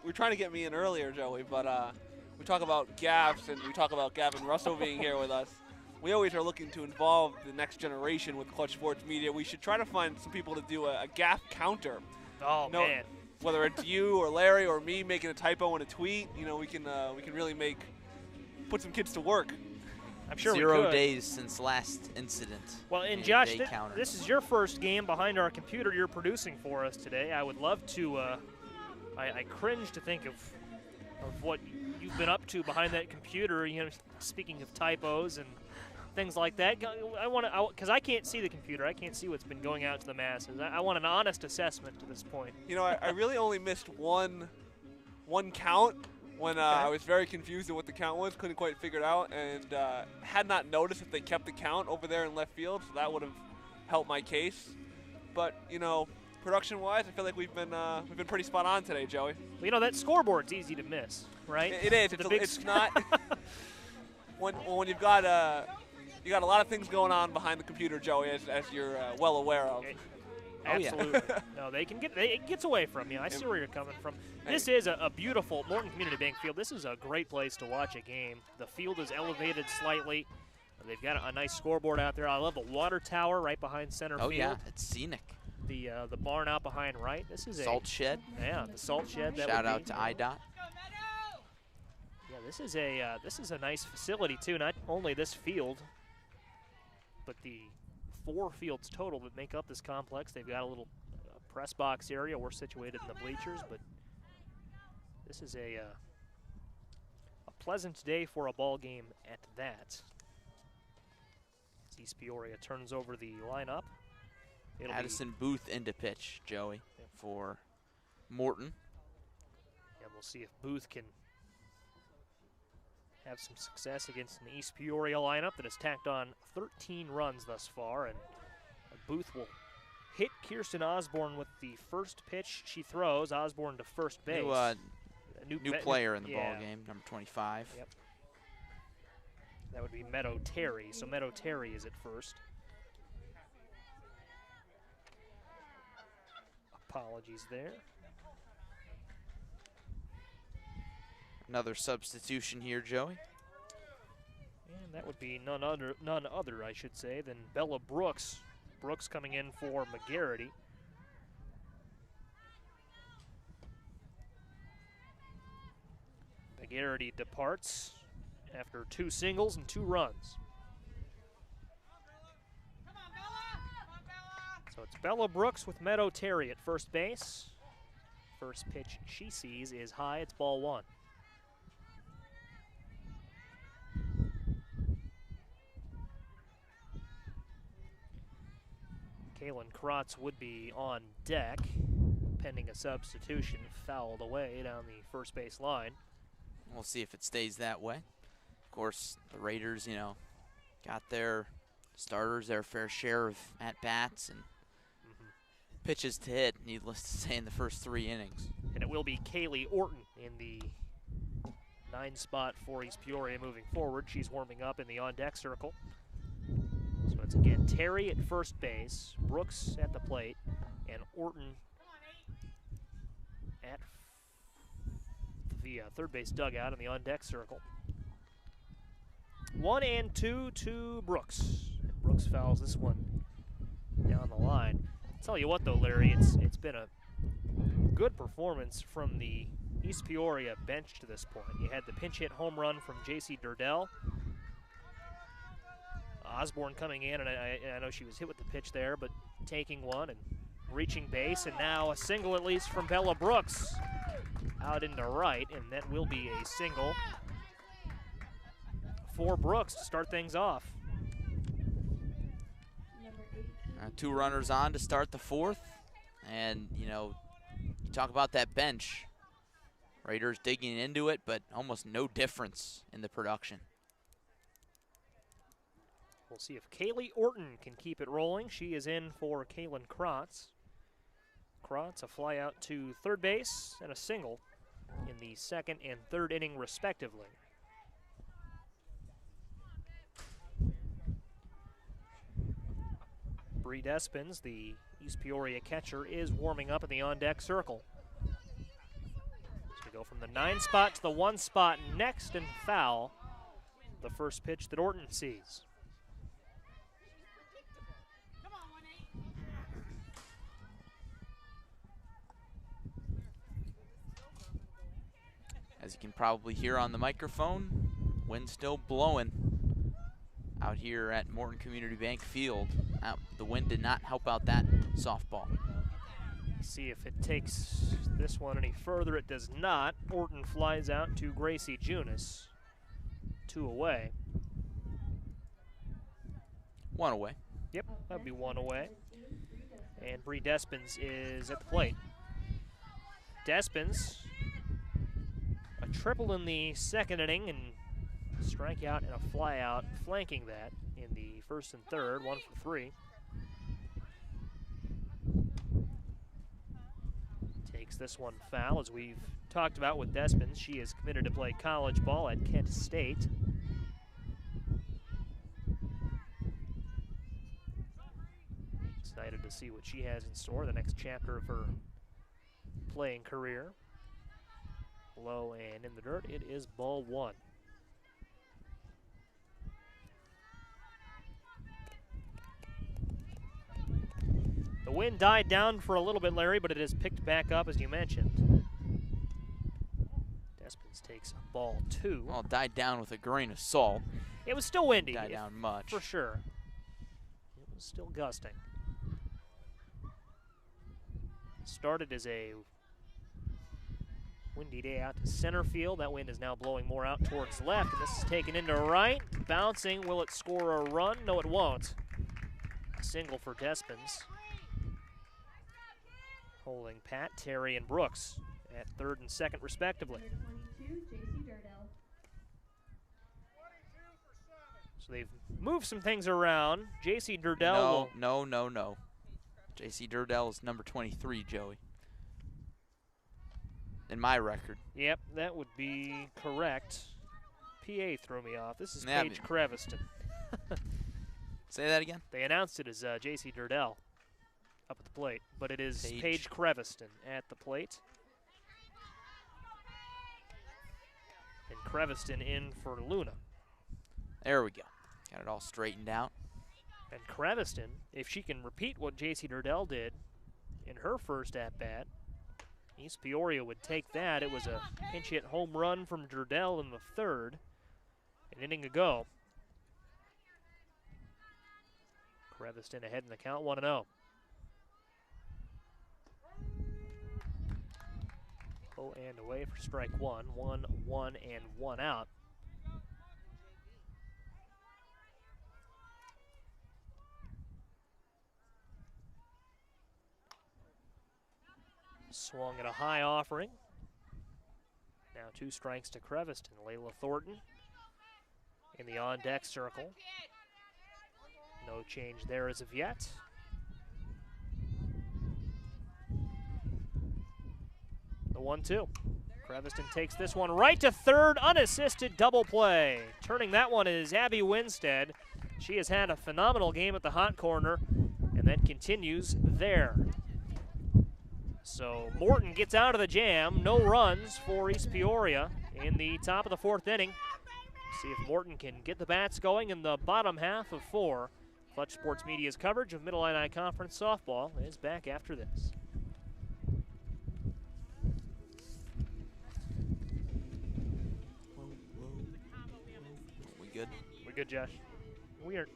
were trying to get me in earlier, Joey, but we talk about gaffes, and we talk about Gavin Russell being here with us. We always are looking to involve the next generation with Clutch Sports Media. We should try to find some people to do a gaff counter. Oh, man. Whether it's you or Larry or me making a typo in a tweet, we can really put some kids to work. I'm sure 0 days since last incident. Well, and Josh, this is your first game behind our computer you're producing for us today. I would love to. I cringe to think of what you've been up to behind that computer. Speaking of typos and things like that. I want to, because I can't see the computer. I can't see what's been going out to the masses. I want an honest assessment to this point. I really only missed one count. When I was very confused at what the count was, couldn't quite figure it out, and had not noticed if they kept the count over there in left field, so that would have helped my case. But production-wise, I feel like we've been pretty spot on today, Joey. Well, that scoreboard's easy to miss, right? It is. It's not. when you've got you got a lot of things going on behind the computer, Joey, as you're well aware of. Absolutely. No, it gets away from you. I see where you're coming from. This is a beautiful Morton Community Bank field. This is a great place to watch a game. The field is elevated slightly. They've got a nice scoreboard out there. I love the water tower right behind center field. Oh yeah, it's scenic. The barn out behind right. This is salt shed. Yeah, the salt shed. Shout out to IDOT. Yeah, this is a nice facility too. Not only this field, but the 4 fields total that make up this complex. They've got a little press box area. We're situated in the bleachers, but this is a pleasant day for a ball game at that. As East Peoria turns over the lineup. Addison Booth into pitch, Joey, for Morton. And we'll see if Booth can have some success against an East Peoria lineup that has tacked on 13 runs thus far, and Booth will hit Kirsten Osborne with the first pitch she throws. Osborne to first base. New player in the ball game, number 25. Yep. That would be Meadow Terry. So Meadow Terry is at first. Apologies there. Another substitution here, Joey. And that would be none other, I should say, than Bella Brooks. Brooks coming in for McGarity. McGarity departs after 2 singles and 2 runs. So it's Bella Brooks with Meadow Terry at first base. First pitch she sees is high. It's ball 1. Kaylin Krotz would be on deck, pending a substitution, fouled away down the first base line. We'll see if it stays that way. Of course, the Raiders, you know, got their starters their fair share of at-bats and pitches to hit, needless to say, in the first 3 innings. And it will be Kaylee Orton in the 9 spot for East Peoria moving forward. She's warming up in the on-deck circle. So it's again Terry at first base, Brooks at the plate, and Orton at the third base dugout in the on-deck circle. 1 and 2 to Brooks. And Brooks fouls this one down the line. I'll tell you what though, Larry, it's been a good performance from the East Peoria bench to this point. You had the pinch hit home run from J.C. Durdell. Osborne coming in, and I know she was hit with the pitch there, but taking one and reaching base, and now a single at least from Bella Brooks out into right, and that will be a single for Brooks to start things off. 2 runners on to start the 4th, and you know, you talk about that bench. Raiders digging into it, but almost no difference in the production. We'll see if Kaylee Orton can keep it rolling. She is in for Kaylin Krotz. Krotz, a fly out to third base and a single in the 2nd and 3rd inning, respectively. Bree Despins, the East Peoria catcher, is warming up in the on-deck circle. So we go from the 9 spot to the 1 spot next and foul. The first pitch that Orton sees. As you can probably hear on the microphone, wind still blowing out here at Morton Community Bank Field. The wind did not help out that softball. See if it takes this one any further. It does not. Orton flies out to Gracie Junis. 2 away. 1 away. Yep, that'd be 1 away. And Bree Despins is at the plate. Despins, a triple in the 2nd inning and strikeout and a fly out flanking that in the 1st and 3rd, 1 for 3. Takes this one foul. As we've talked about with Despins, she is committed to play college ball at Kent State. Excited to see what she has in store, the next chapter of her playing career. Low and in the dirt, it is ball 1. The wind died down for a little bit, Larry, but it has picked back up, as you mentioned. Despins takes ball 2. Well, it died down with a grain of salt. It was still windy. Died down much. For sure. It was still gusting. Started as a windy day out to center field. That wind is now blowing more out towards left, and this is taken into right. Bouncing, will it score a run? No, it won't. A single for Despins. Holding pat, Terry and Brooks at 3rd and 2nd, respectively. 22, J.C. Durdell. So they've moved some things around. J.C. Durdell No. J.C. Durdell is number 23, Joey. In my record. Yep, that would be correct. PA threw me off. This is Yeah, Paige Creviston. Say that again? They announced it as J.C. Durdell up at the plate, but it is Paige Creviston at the plate. Creviston in for Luna. There we go. Got it all straightened out. And Creviston, if she can repeat what J.C. Durdell did in her first at-bat, East Peoria would take that. It was a pinch hit home run from Durdell in the third, an inning ago. Creviston ahead in the count, 1-0. 0 and away for strike one. 1-1 and 1 out. Swung at a high offering. Now 2 strikes to Creviston. Layla Thornton in the on-deck circle. No change there as of yet. The 1-2. Creviston takes this one right to third, unassisted double play. Turning that one is Abby Winstead. She has had a phenomenal game at the hot corner and then continues there. So Morton gets out of the jam. No runs for East Peoria in the top of the 4th inning. See if Morton can get the bats going in the bottom half of 4. Clutch Sports Media's coverage of Mid-Illini Conference softball is back after this. We good? We're good, Josh. We are.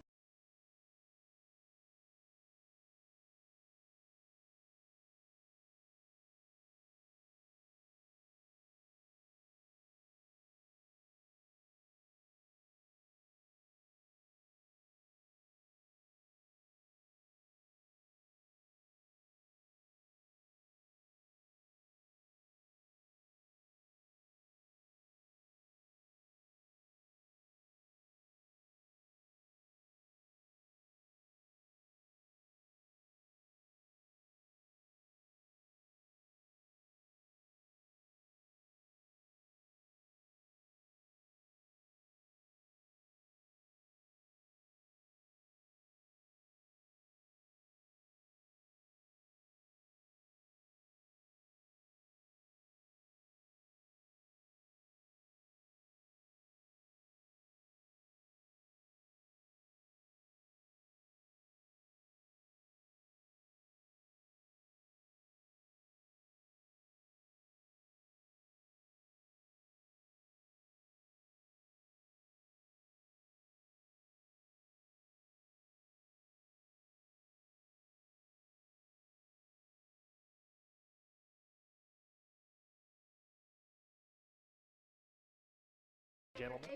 Gentlemen.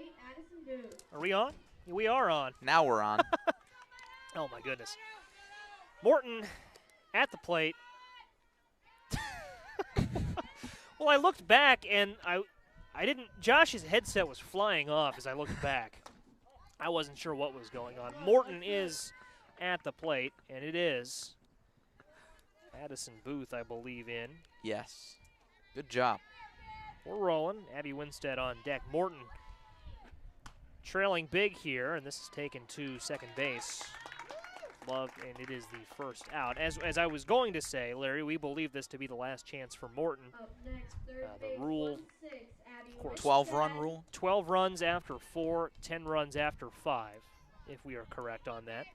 Are we on? We are on. Now we're on. Oh, my goodness. Morton at the plate. Well, I looked back, and I didn't – Josh's headset was flying off as I looked back. I wasn't sure what was going on. Morton is at the plate, and it is Addison Booth, I believe, in. Yes. Good job. We're rolling. Abby Winstead on deck. Morton trailing big here, and this is taken to second base. Love, and it is the first out. As I was going to say, Larry, we believe this to be the last chance for Morton. The rule, of course, 12-run rule? 12 runs after 4, 10 runs after 5, if we are correct on that.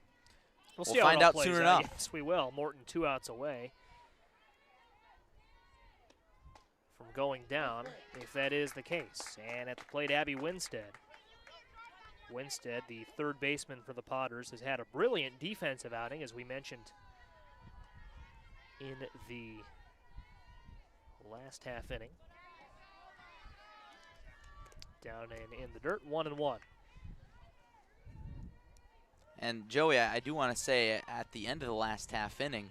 We'll see how find it all out plays soon enough. Yes, we will. Morton 2 outs away from going down, if that is the case. And at the plate, Abby Winstead. Winstead, the third baseman for the Potters, has had a brilliant defensive outing, as we mentioned in the last half inning. Down and in the dirt, 1-1. And Joey, I do want to say at the end of the last half inning,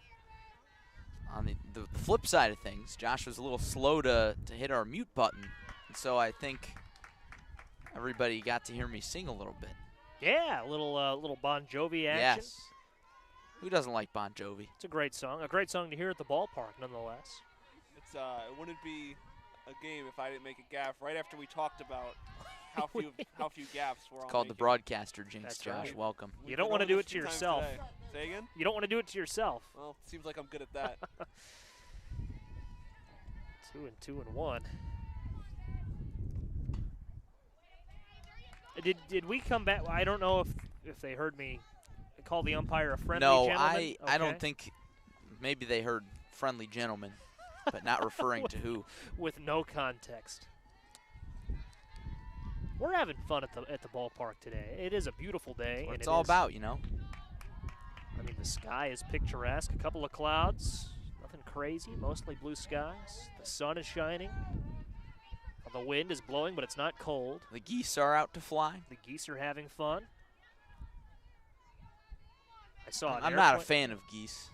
on the flip side of things, Josh was a little slow to hit our mute button. And so I think everybody got to hear me sing a little bit. Yeah, a little Bon Jovi action. Yes. Who doesn't like Bon Jovi? It's a great song to hear at the ballpark, nonetheless. It's it wouldn't be a game if I didn't make a gaffe right after we talked about how few gaffes were on. It's called the broadcaster jinx, That's Josh. right. Welcome. You don't want to do it to yourself. Say again? You don't want to do it to yourself. Well, seems like I'm good at that. 2-2-1. Did we come back? I don't know if they heard me call the umpire a friendly No, gentleman. I don't think. Maybe they heard friendly gentleman, but not referring to who. With no context. We're having fun at the ballpark today. It is a beautiful day. What and it's all about, I mean, the sky is picturesque. A couple of clouds, nothing crazy, mostly blue skies. The sun is shining. The wind is blowing, but it's not cold. The geese are out to fly. The geese are having fun. I saw I'm not a fan of geese.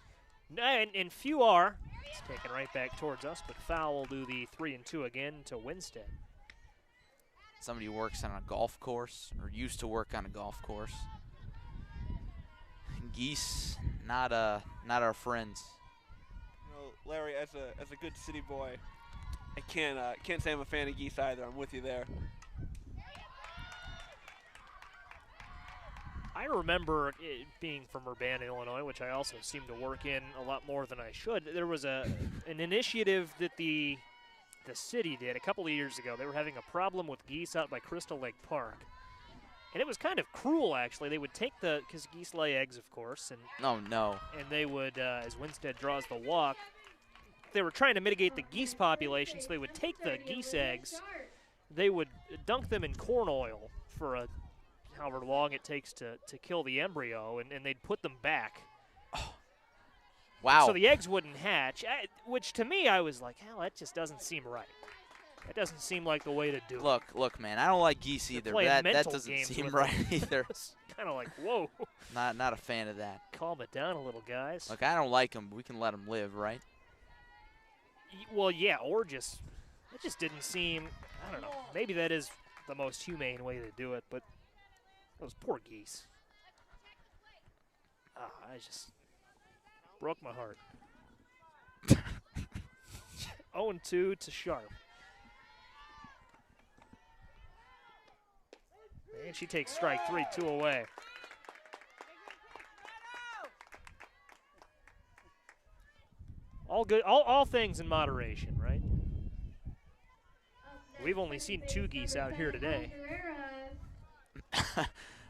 No, and few are. It's taken right back towards us, but foul will do the 3-2 again to Winstead. Somebody who works on a golf course or used to work on a golf course. Geese, not our friends. Larry, as a good city boy, I can't say I'm a fan of geese either. I'm with you there. I remember it being from Urbana, Illinois, which I also seem to work in a lot more than I should. There was an initiative that the city did a couple of years ago. They were having a problem with geese out by Crystal Lake Park. And it was kind of cruel, actually. They would take because geese lay eggs, of course. And No. And they would, as Winstead draws the walk, they were trying to mitigate the geese population, so they would take the geese eggs, they would dunk them in corn oil for however long it takes to kill the embryo, and they'd put them back. Oh. Wow. So the eggs wouldn't hatch, which to me I was like, hell, that just doesn't seem right. That doesn't seem like the way to do it. Look, man, I don't like geese either. That doesn't seem right either. It's kind of like, whoa. Not a fan of that. Calm it down a little, guys. Look, I don't like them. We can let them live, right? Well, yeah, or it just didn't seem, I don't know, maybe that is the most humane way to do it, but those poor geese. I just broke my heart. 0-2 to Sharp. And she takes strike 3, 2 away. All good, all things in moderation, right? We've only seen 2 geese out here today.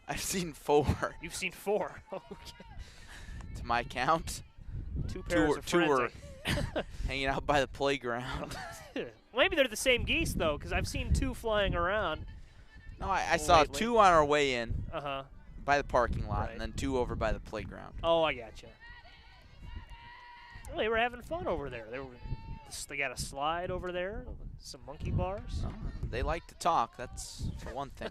I've seen 4. You've seen 4. Okay. To my count. 2 pairs of friends. 2 are hanging out by the playground. Maybe they're the same geese, though, because I've seen 2 flying around. No, I saw lately. 2 on our way in by the parking lot, right. and then 2 over by the playground. Oh, I gotcha. Well, they were having fun over there. They got a slide over there, some monkey bars. Oh, they like to talk, that's for one thing.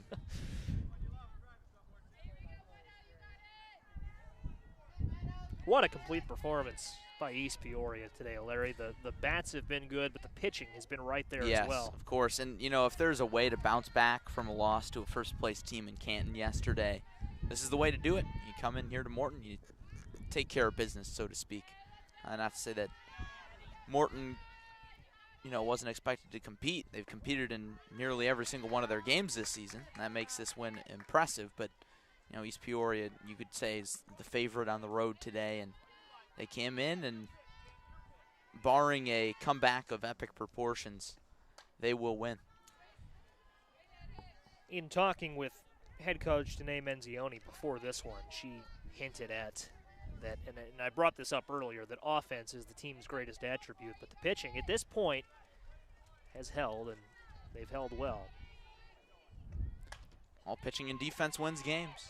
What a complete performance by East Peoria today, Larry. The bats have been good, but the pitching has been right there as well. Yes, of course. And, if there's a way to bounce back from a loss to a first-place team in Canton yesterday, this is the way to do it. You come in here to Morton, you take care of business, so to speak. Not to say that Morton, wasn't expected to compete. They've competed in nearly every single one of their games this season. That makes this win impressive, but East Peoria, you could say, is the favorite on the road today, and they came in and, barring a comeback of epic proportions, they will win. In talking with head coach Danae Menzioni before this one, she hinted at that, and I brought this up earlier, that offense is the team's greatest attribute, but the pitching at this point has held, and they've held well. All pitching and defense wins games.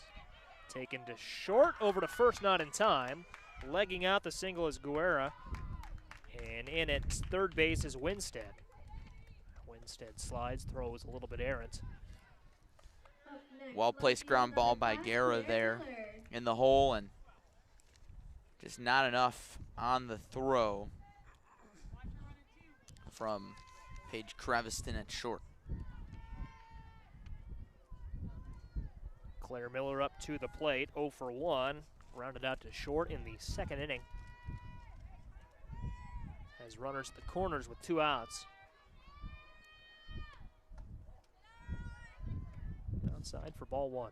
Taken to short, over to first, not in time. Legging out the single is Guerra. And in at third base is Winstead. Winstead slides, throws a little bit errant. Well-placed ground ball by Guerra there in the hole, and just not enough on the throw from Paige Creviston at short. Claire Miller up to the plate, 0 for 1. Rounded out to short in the second inning. Has runners at the corners with 2 outs. Outside for ball 1.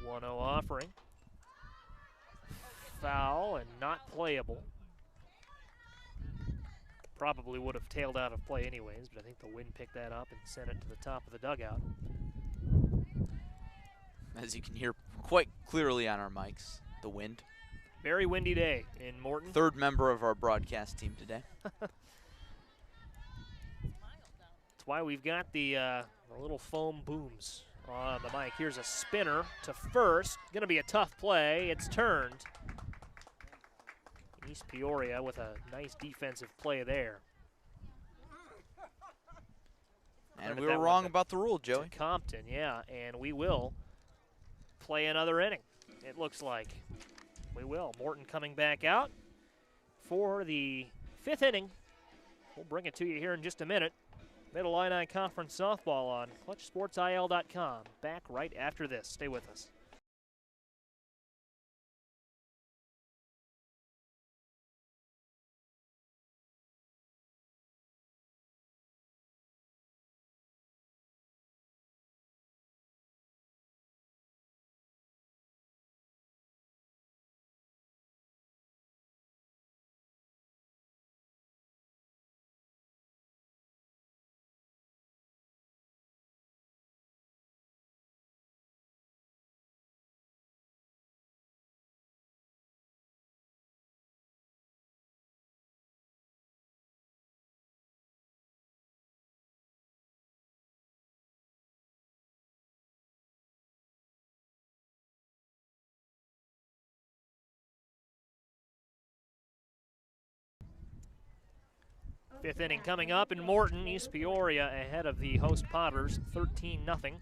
One 1-0 offering. foul and not playable. Probably would have tailed out of play anyways, but I think the wind picked that up and sent it to the top of the dugout. As you can hear quite clearly on our mics, the wind. Very windy day in Morton. Third member of our broadcast team today. That's why we've got the little foam booms on the mic. Here's a spinner to first. Going to be a tough play. It's turned. East Peoria with a nice defensive play there. And we were wrong about the rule, Joey. Compton, yeah, and we will play another inning, it looks like. We will. Morton coming back out for the 5th inning. We'll bring it to you here in just a minute. Mid-Illini Conference Softball on ClutchSportsIL.com. Back right after this. Stay with us. Fifth inning coming up in Morton. East Peoria ahead of the host Potters, 13-0.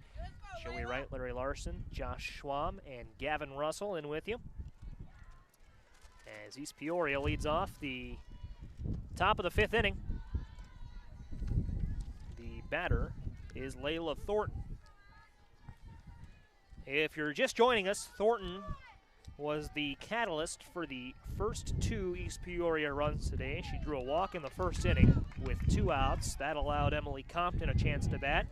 Joey Wright, Larry Larson, Josh Schwam, and Gavin Russell in with you. As East Peoria leads off the top of the 5th inning. The batter is Layla Thornton. If you're just joining us, Thornton was the catalyst for the first 2 East Peoria runs today. She drew a walk in the 1st inning with 2 outs. That allowed Emily Compton a chance to bat.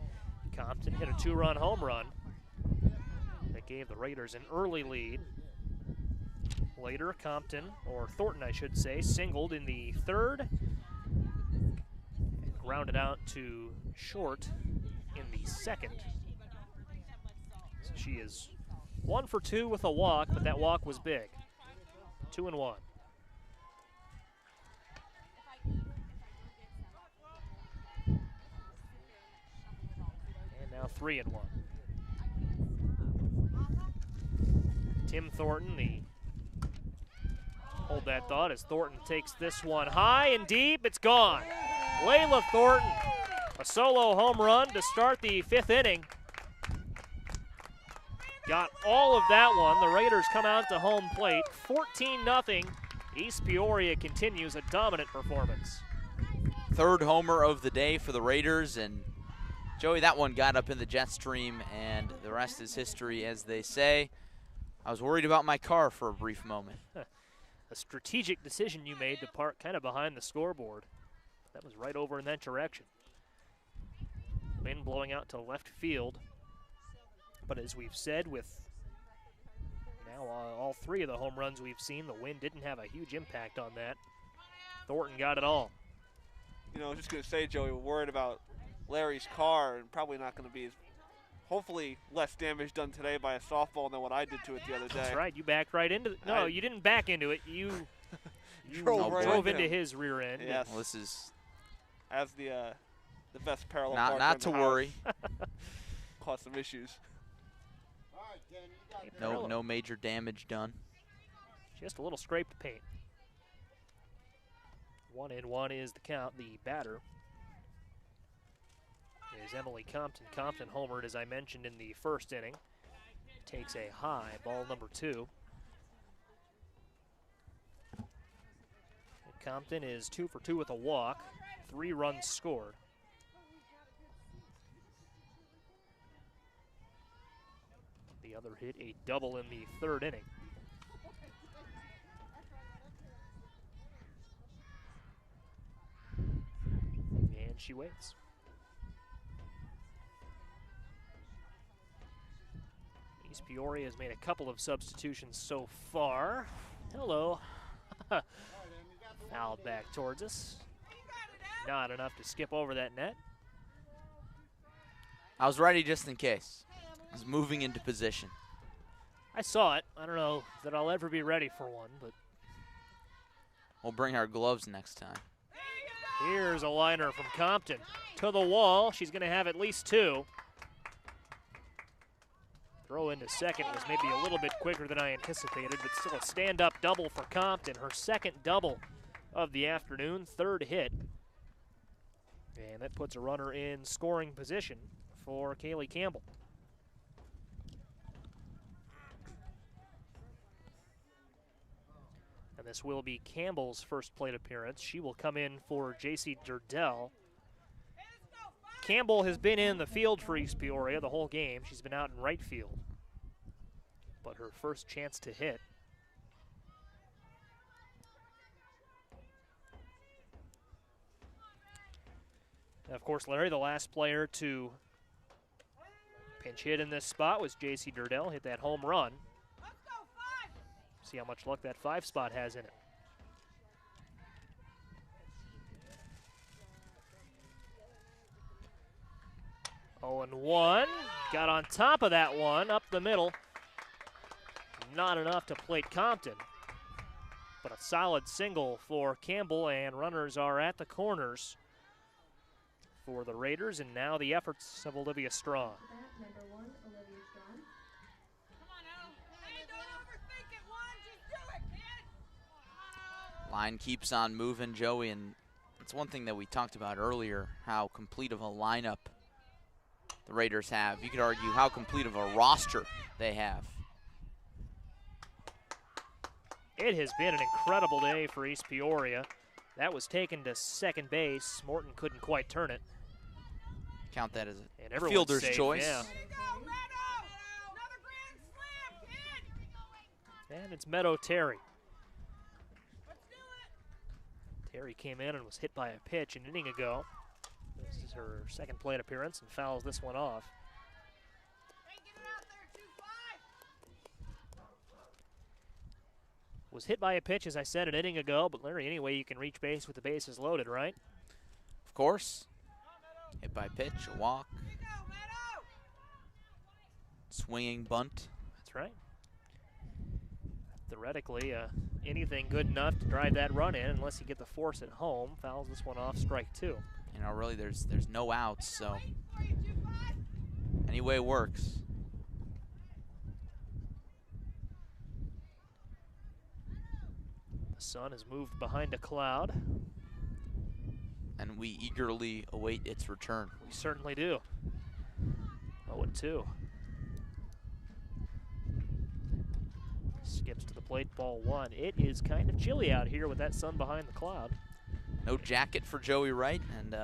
Compton hit a 2-run home run that gave the Raiders an early lead. Later, Compton, or Thornton I should say, singled in the 3rd and grounded out to short in the 2nd. So she is 1 for 2 with a walk, but that walk was big. 2-1. And now 3-1. Tim Thornton, hold that thought as Thornton takes this one high and deep. It's gone. Layla Thornton, a solo home run to start the 5th inning. Got all of that one. The Raiders come out to home plate. 14-0. East Peoria continues a dominant performance. 3rd homer of the day for the Raiders, and Joey, that one got up in the jet stream, and the rest is history, as they say. I was worried about my car for a brief moment. A strategic decision you made to park kind of behind the scoreboard. That was right over in that direction. Wind blowing out to left field. But as we've said, with now all 3 of the home runs we've seen, the wind didn't have a huge impact on that. Thornton got it all. You know, I was just going to say, Joey, we're worried about Larry's car and probably not going to be hopefully less damage done today by a softball than what I did to it the other day. That's right. You backed right into it. No, you didn't back into it. You drove into his rear end. Yes. Well, this is as the best parallel not to worry. Caused some issues. No major damage done. Just a little scraped paint. 1-1 is the count. The batter is Emily Compton. Compton homered, as I mentioned, in the 1st inning. Takes a high, ball number 2. Compton is 2 for 2 with a walk. 3 runs scored. The other hit a double in the 3rd inning. And she waits. East Peoria has made a couple of substitutions so far. Hello. Fouled back towards us. Not enough to skip over that net. I was ready just in case. I was moving into position. I saw it. I don't know that I'll ever be ready for one, but We'll bring our gloves next time. here's a liner from Compton. To the wall. She's going to have at least two. Throw into second was maybe a little bit quicker than I anticipated, but still a stand-up double for Compton. Her second double of the afternoon, third hit. And that puts a runner in scoring position for Kaylee Campbell. And this will be Campbell's first plate appearance. She will come in for J.C. Durdell. Campbell has been in the field for East Peoria the whole game. She's been out in right field. But her first chance to hit. And of course, Larry, the last player to pinch hit in this spot was J.C. Durdell. Hit that home run. See how much luck that 5 spot has in it. Oh, and 1. Got on top of that one, up the middle. Not enough to plate Compton. But a solid single for Campbell, and runners are at the corners for the Raiders, and now the efforts of Olivia Strong. Number 1, Olivia Strong. Line keeps on moving, Joey, and it's one thing that we talked about earlier, how complete of a lineup the Raiders have. You could argue how complete of a roster they have. It has been an incredible day for East Peoria. That was taken to second base. Morton couldn't quite turn it. Count that as And a everyone's fielder's safe, choice. yeah. And it's Meadow Terry. Terry came in and was hit by a pitch an inning ago. This is her second plate appearance and fouls this one off. Was hit by a pitch, as I said, an inning ago, but Larry, anyway, you can reach base with the bases loaded, right? Of course. Hit by pitch, a walk. Swinging bunt. That's right. Theoretically, anything good enough to drive that run in, unless you get the force at home. Fouls this one off, strike 2. You know, really, there's no outs, so any way works. The sun has moved behind a cloud. And we eagerly await its return. We certainly do. 0-2. Skips to the plate, ball 1. It is kind of chilly out here with that sun behind the cloud. No jacket for Joey Wright, and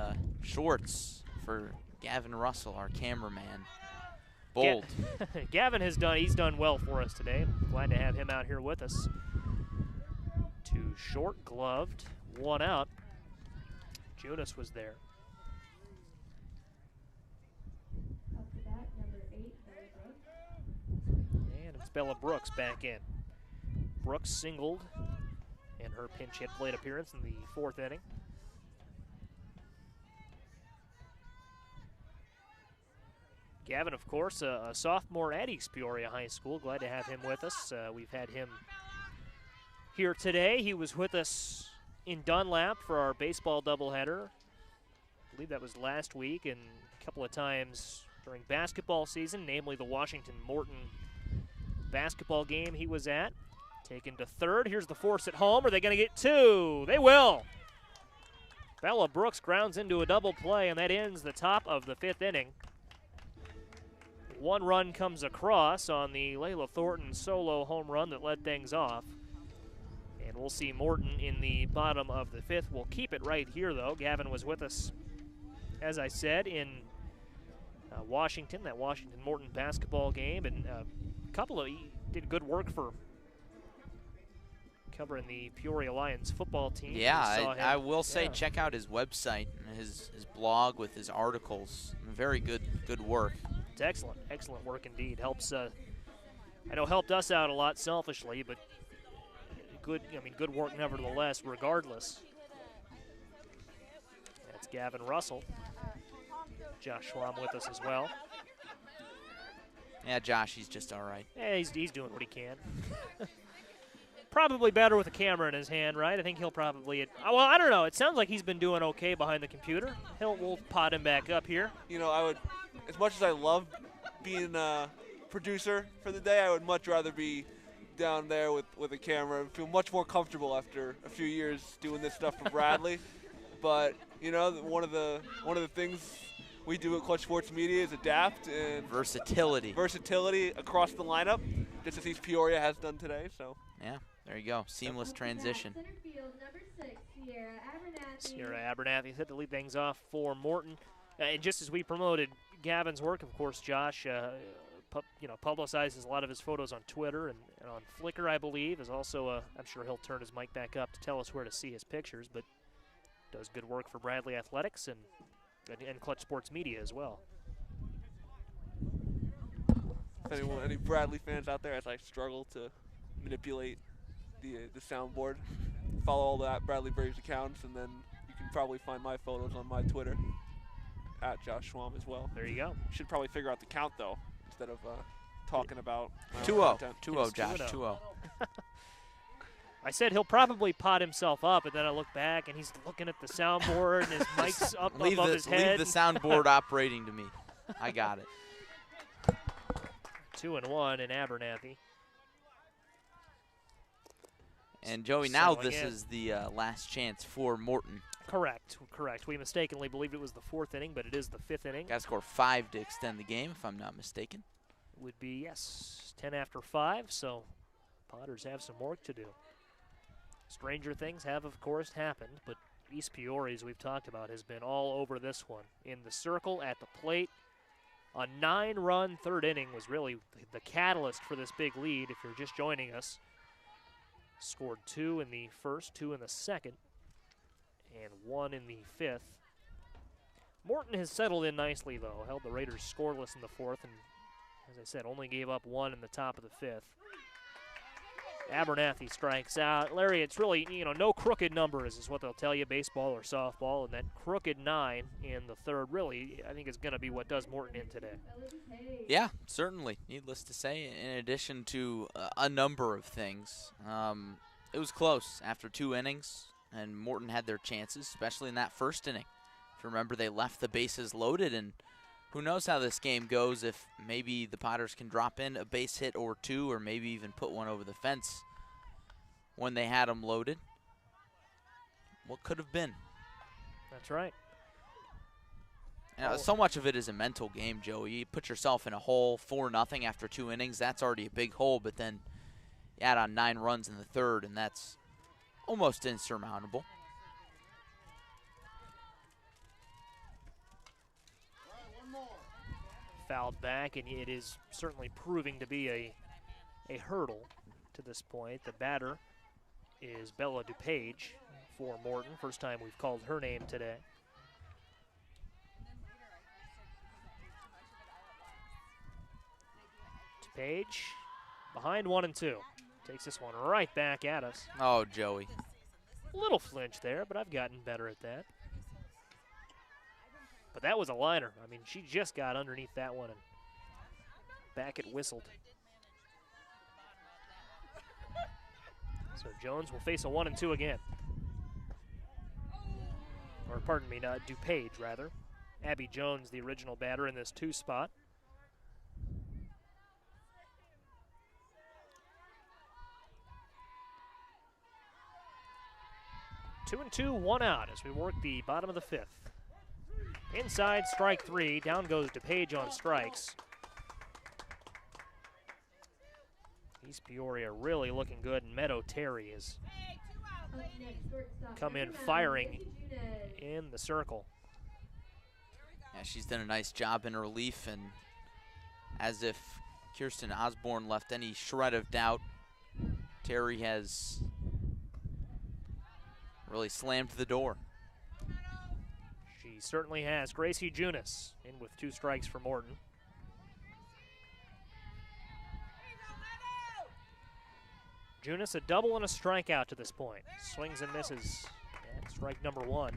shorts for Gavin Russell, our cameraman. Bold. Gavin he's done well for us today. I'm glad to have him out here with us. 2 short gloved, 1 out. Junis was there. Up to bat, number 8, Bella Brooks. And it's Bella Brooks back in. Brooks singled in her pinch hit plate appearance in the 4th inning. Gavin, of course, a sophomore at East Peoria High School. Glad to have him with us. We've had him here today. He was with us in Dunlap for our baseball doubleheader. I believe that was last week, and a couple of times during basketball season, namely the Washington-Morton basketball game he was at. Taken to third. Here's the force at home. Are they going to get 2? They will. Bella Brooks grounds into a double play, and that ends the top of the 5th inning. 1 run comes across on the Layla Thornton solo home run that led things off. And we'll see Morton in the bottom of the 5th. We'll keep it right here, though. Gavin was with us, as I said, in Washington, that Washington-Morton basketball game. And he did good work for covering the Peoria Lions football team. Yeah, I will say check out his website and his blog with his articles. Very good work. It's excellent work indeed. Helped us out a lot selfishly, but good, good work nevertheless, regardless. That's Gavin Russell. Josh Schwam with us as well. Yeah, Josh, he's just all right. Yeah, he's doing what he can. Probably better with a camera in his hand, right? I think he'll probably, well, I don't know. It sounds like he's been doing okay behind the computer. We'll pot him back up here. You know, I would, as much as I love being a producer for the day, I would much rather be down there with a camera. I feel much more comfortable after a few years doing this stuff for Bradley. But, you know, one of the things we do at Clutch Sports Media is adapt and versatility across the lineup, just as East Peoria has done today. So yeah, there you go, seamless transition. Center field, number 6, Sierra Abernathy. Sierra Abernathy set to lead things off for Morton, and just as we promoted Gavin's work, of course, Josh, publicizes a lot of his photos on Twitter and on Flickr, I believe. Is also, I'm sure he'll turn his mic back up to tell us where to see his pictures, but does good work for Bradley Athletics and Clutch Sports Media as well. Any Bradley fans out there, as I struggle to manipulate the soundboard, follow all the Bradley Braves accounts, and then you can probably find my photos on my Twitter at Josh Schwam as well. There you go. Should probably figure out the count though, instead of talking about 2-0, 2-0, Josh, 2-0. I said he'll probably pot himself up, and then I look back, and he's looking at the soundboard, and his mic's up above his head. Leave the soundboard operating to me. I got it. 2-1 in Abernathy. And, Joey, now this is the last chance for Morton. Correct. We mistakenly believed it was the 4th inning, but it is the 5th inning. Got to score 5 to extend the game, if I'm not mistaken. Would be, yes, 10 after 5, so Potters have some work to do. Stranger things have, of course, happened, but East Peoria, as we've talked about, has been all over this one. In the circle, at the plate, a 9-run 3rd inning was really the catalyst for this big lead, if you're just joining us. Scored 2 in the 1st, 2 in the 2nd, and 1 in the 5th. Morton has settled in nicely, though. Held the Raiders scoreless in the 4th, and, as I said, only gave up 1 in the top of the 5th. Abernathy strikes out. Larry, it's really, no crooked numbers is what they'll tell you, baseball or softball, and that crooked 9 in the 3rd really, I think, is going to be what does Morton in today. Yeah, certainly. Needless to say, in addition to a number of things, it was close after 2 innings, and Morton had their chances, especially in that 1st inning. If you remember, they left the bases loaded, and who knows how this game goes, if maybe the Potters can drop in a base hit or 2, or maybe even put one over the fence when they had them loaded. What could have been? That's right. So much of it is a mental game, Joey. You put yourself in a hole, 4-0 after 2 innings. That's already a big hole, but then you add on 9 runs in the 3rd, and that's almost insurmountable. Fouled back, and it is certainly proving to be a hurdle to this point. The batter is Bella DuPage for Morton. First time we've called her name today. DuPage behind 1-2. Takes this one right back at us. Oh, Joey. A little flinch there, but I've gotten better at that. But that was a liner. I mean, she just got underneath that one and back it whistled. So Jones will face a 1-2 again. Or pardon me, not DuPage, rather. Abby Jones, the original batter in this 2 spot. Two and 2, 1 out as we work the bottom of the 5th. Inside, strike 3. Down goes DuPage on strikes. East Peoria really looking good, and Meadow Terry has come in firing in the circle. Yeah, she's done a nice job in relief, and as if Kirsten Osborne left any shred of doubt, Terry has really slammed the door. She certainly has. Gracie Junis in with 2 strikes for Morton. Junis, a double and a strikeout to this point. Swings and misses. And strike number 1.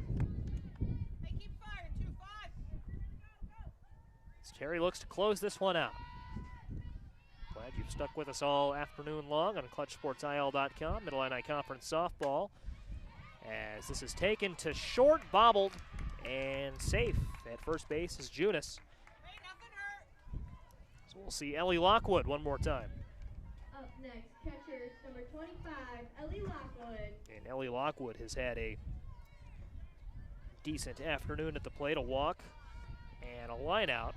As Terry looks to close this one out. Glad you've stuck with us all afternoon long on ClutchSportsIL.com. Mid-Illini Conference softball. As this is taken to short, bobbled, and safe at first base is Junis. So we'll see Ellie Lockwood one more time. Up next, catcher number 25, Ellie Lockwood. And Ellie Lockwood has had a decent afternoon at the plate, a walk and a line out.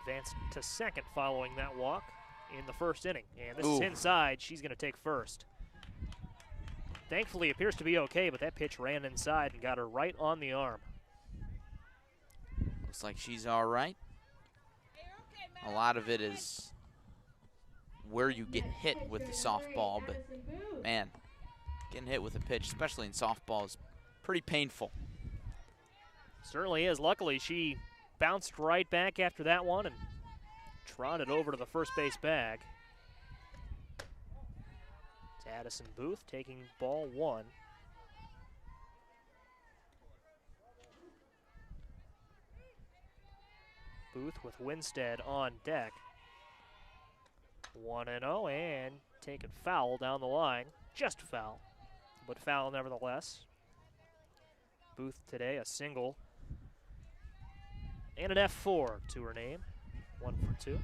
Advanced to second following that walk in the first inning. And this is inside. She's going to take first. Thankfully, it appears to be okay, but that pitch ran inside and got her right on the arm. Looks like she's all right. A lot of it is where you get hit with the softball, but man, getting hit with a pitch, especially in softball, is pretty painful. Certainly is. Luckily, she bounced right back after that one and trotted over to the first base bag. It's Addison Booth taking ball 1. Booth with Winstead on deck. 1-0 and taken foul down the line. Just foul, but foul nevertheless. Booth today a single and an F4 to her name. 1 for 2.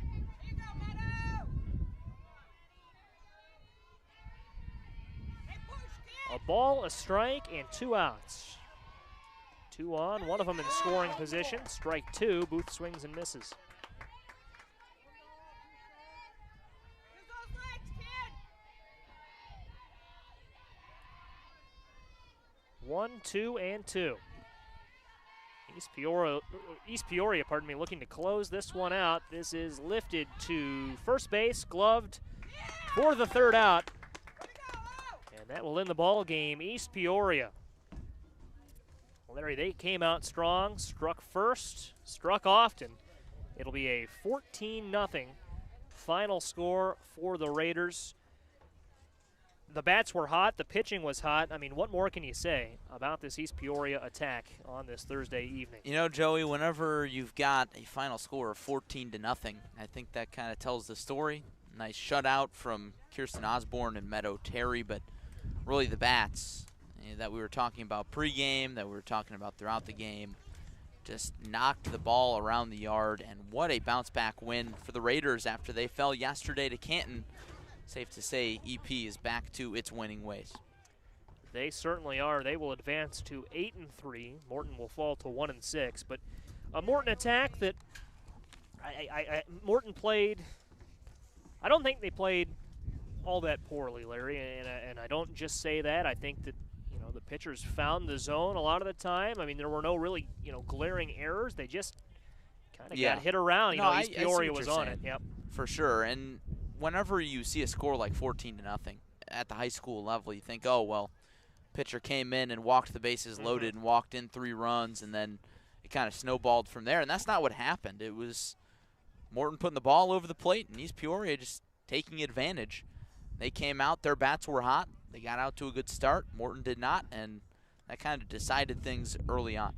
A ball, a strike, and 2 outs. 2 on, one of them in scoring position. Strike 2, Booth swings and misses. One, 2, and 2. East Peoria, looking to close this one out. This is lifted to first base, gloved for the 3rd out. And that will end the ball game. East Peoria. Larry, they came out strong, struck first, struck often. It'll be a 14-0 final score for the Raiders. The bats were hot, the pitching was hot. I mean, what more can you say about this East Peoria attack on this Thursday evening? You know, Joey, whenever you've got a final score of 14-0, I think that kind of tells the story. Nice shutout from Kirsten Osborne and Meadow Terry, but really the bats that we were talking about pregame, that we were talking about throughout the game, just knocked the ball around the yard, and what a bounce-back win for the Raiders after they fell yesterday to Canton. Safe to say EP is back to its winning ways. They certainly are. They will advance to 8-3. Morton will fall to 1-6. But a Morton attack that Morton played. I don't think they played all that poorly, Larry, and I don't just say that. I think that the pitchers found the zone a lot of the time. I mean, there were no really glaring errors. They just kind of got hit around. East Peoria was on it. Yep, for sure. And whenever you see a score like 14-0 at the high school level, you think, oh, well, pitcher came in and walked the bases loaded and walked in 3 runs, and then it kind of snowballed from there. And that's not what happened. It was Morton putting the ball over the plate and East Peoria just taking advantage. They came out, their bats were hot. They got out to a good start. Morton did not, and that kind of decided things early on.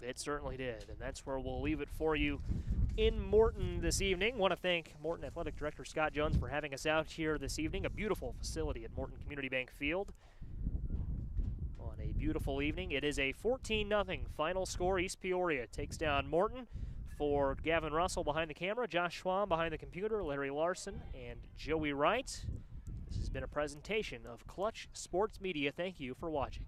It certainly did, and that's where we'll leave it for you in Morton this evening. Want to thank Morton Athletic Director Scott Jones for having us out here this evening. A beautiful facility at Morton Community Bank Field on a beautiful evening. It is a 14-0 final score. East Peoria takes down Morton. For Gavin Russell behind the camera, Josh Schwam behind the computer, Larry Larson, and Joey Wright. This has been a presentation of Clutch Sports Media. Thank you for watching.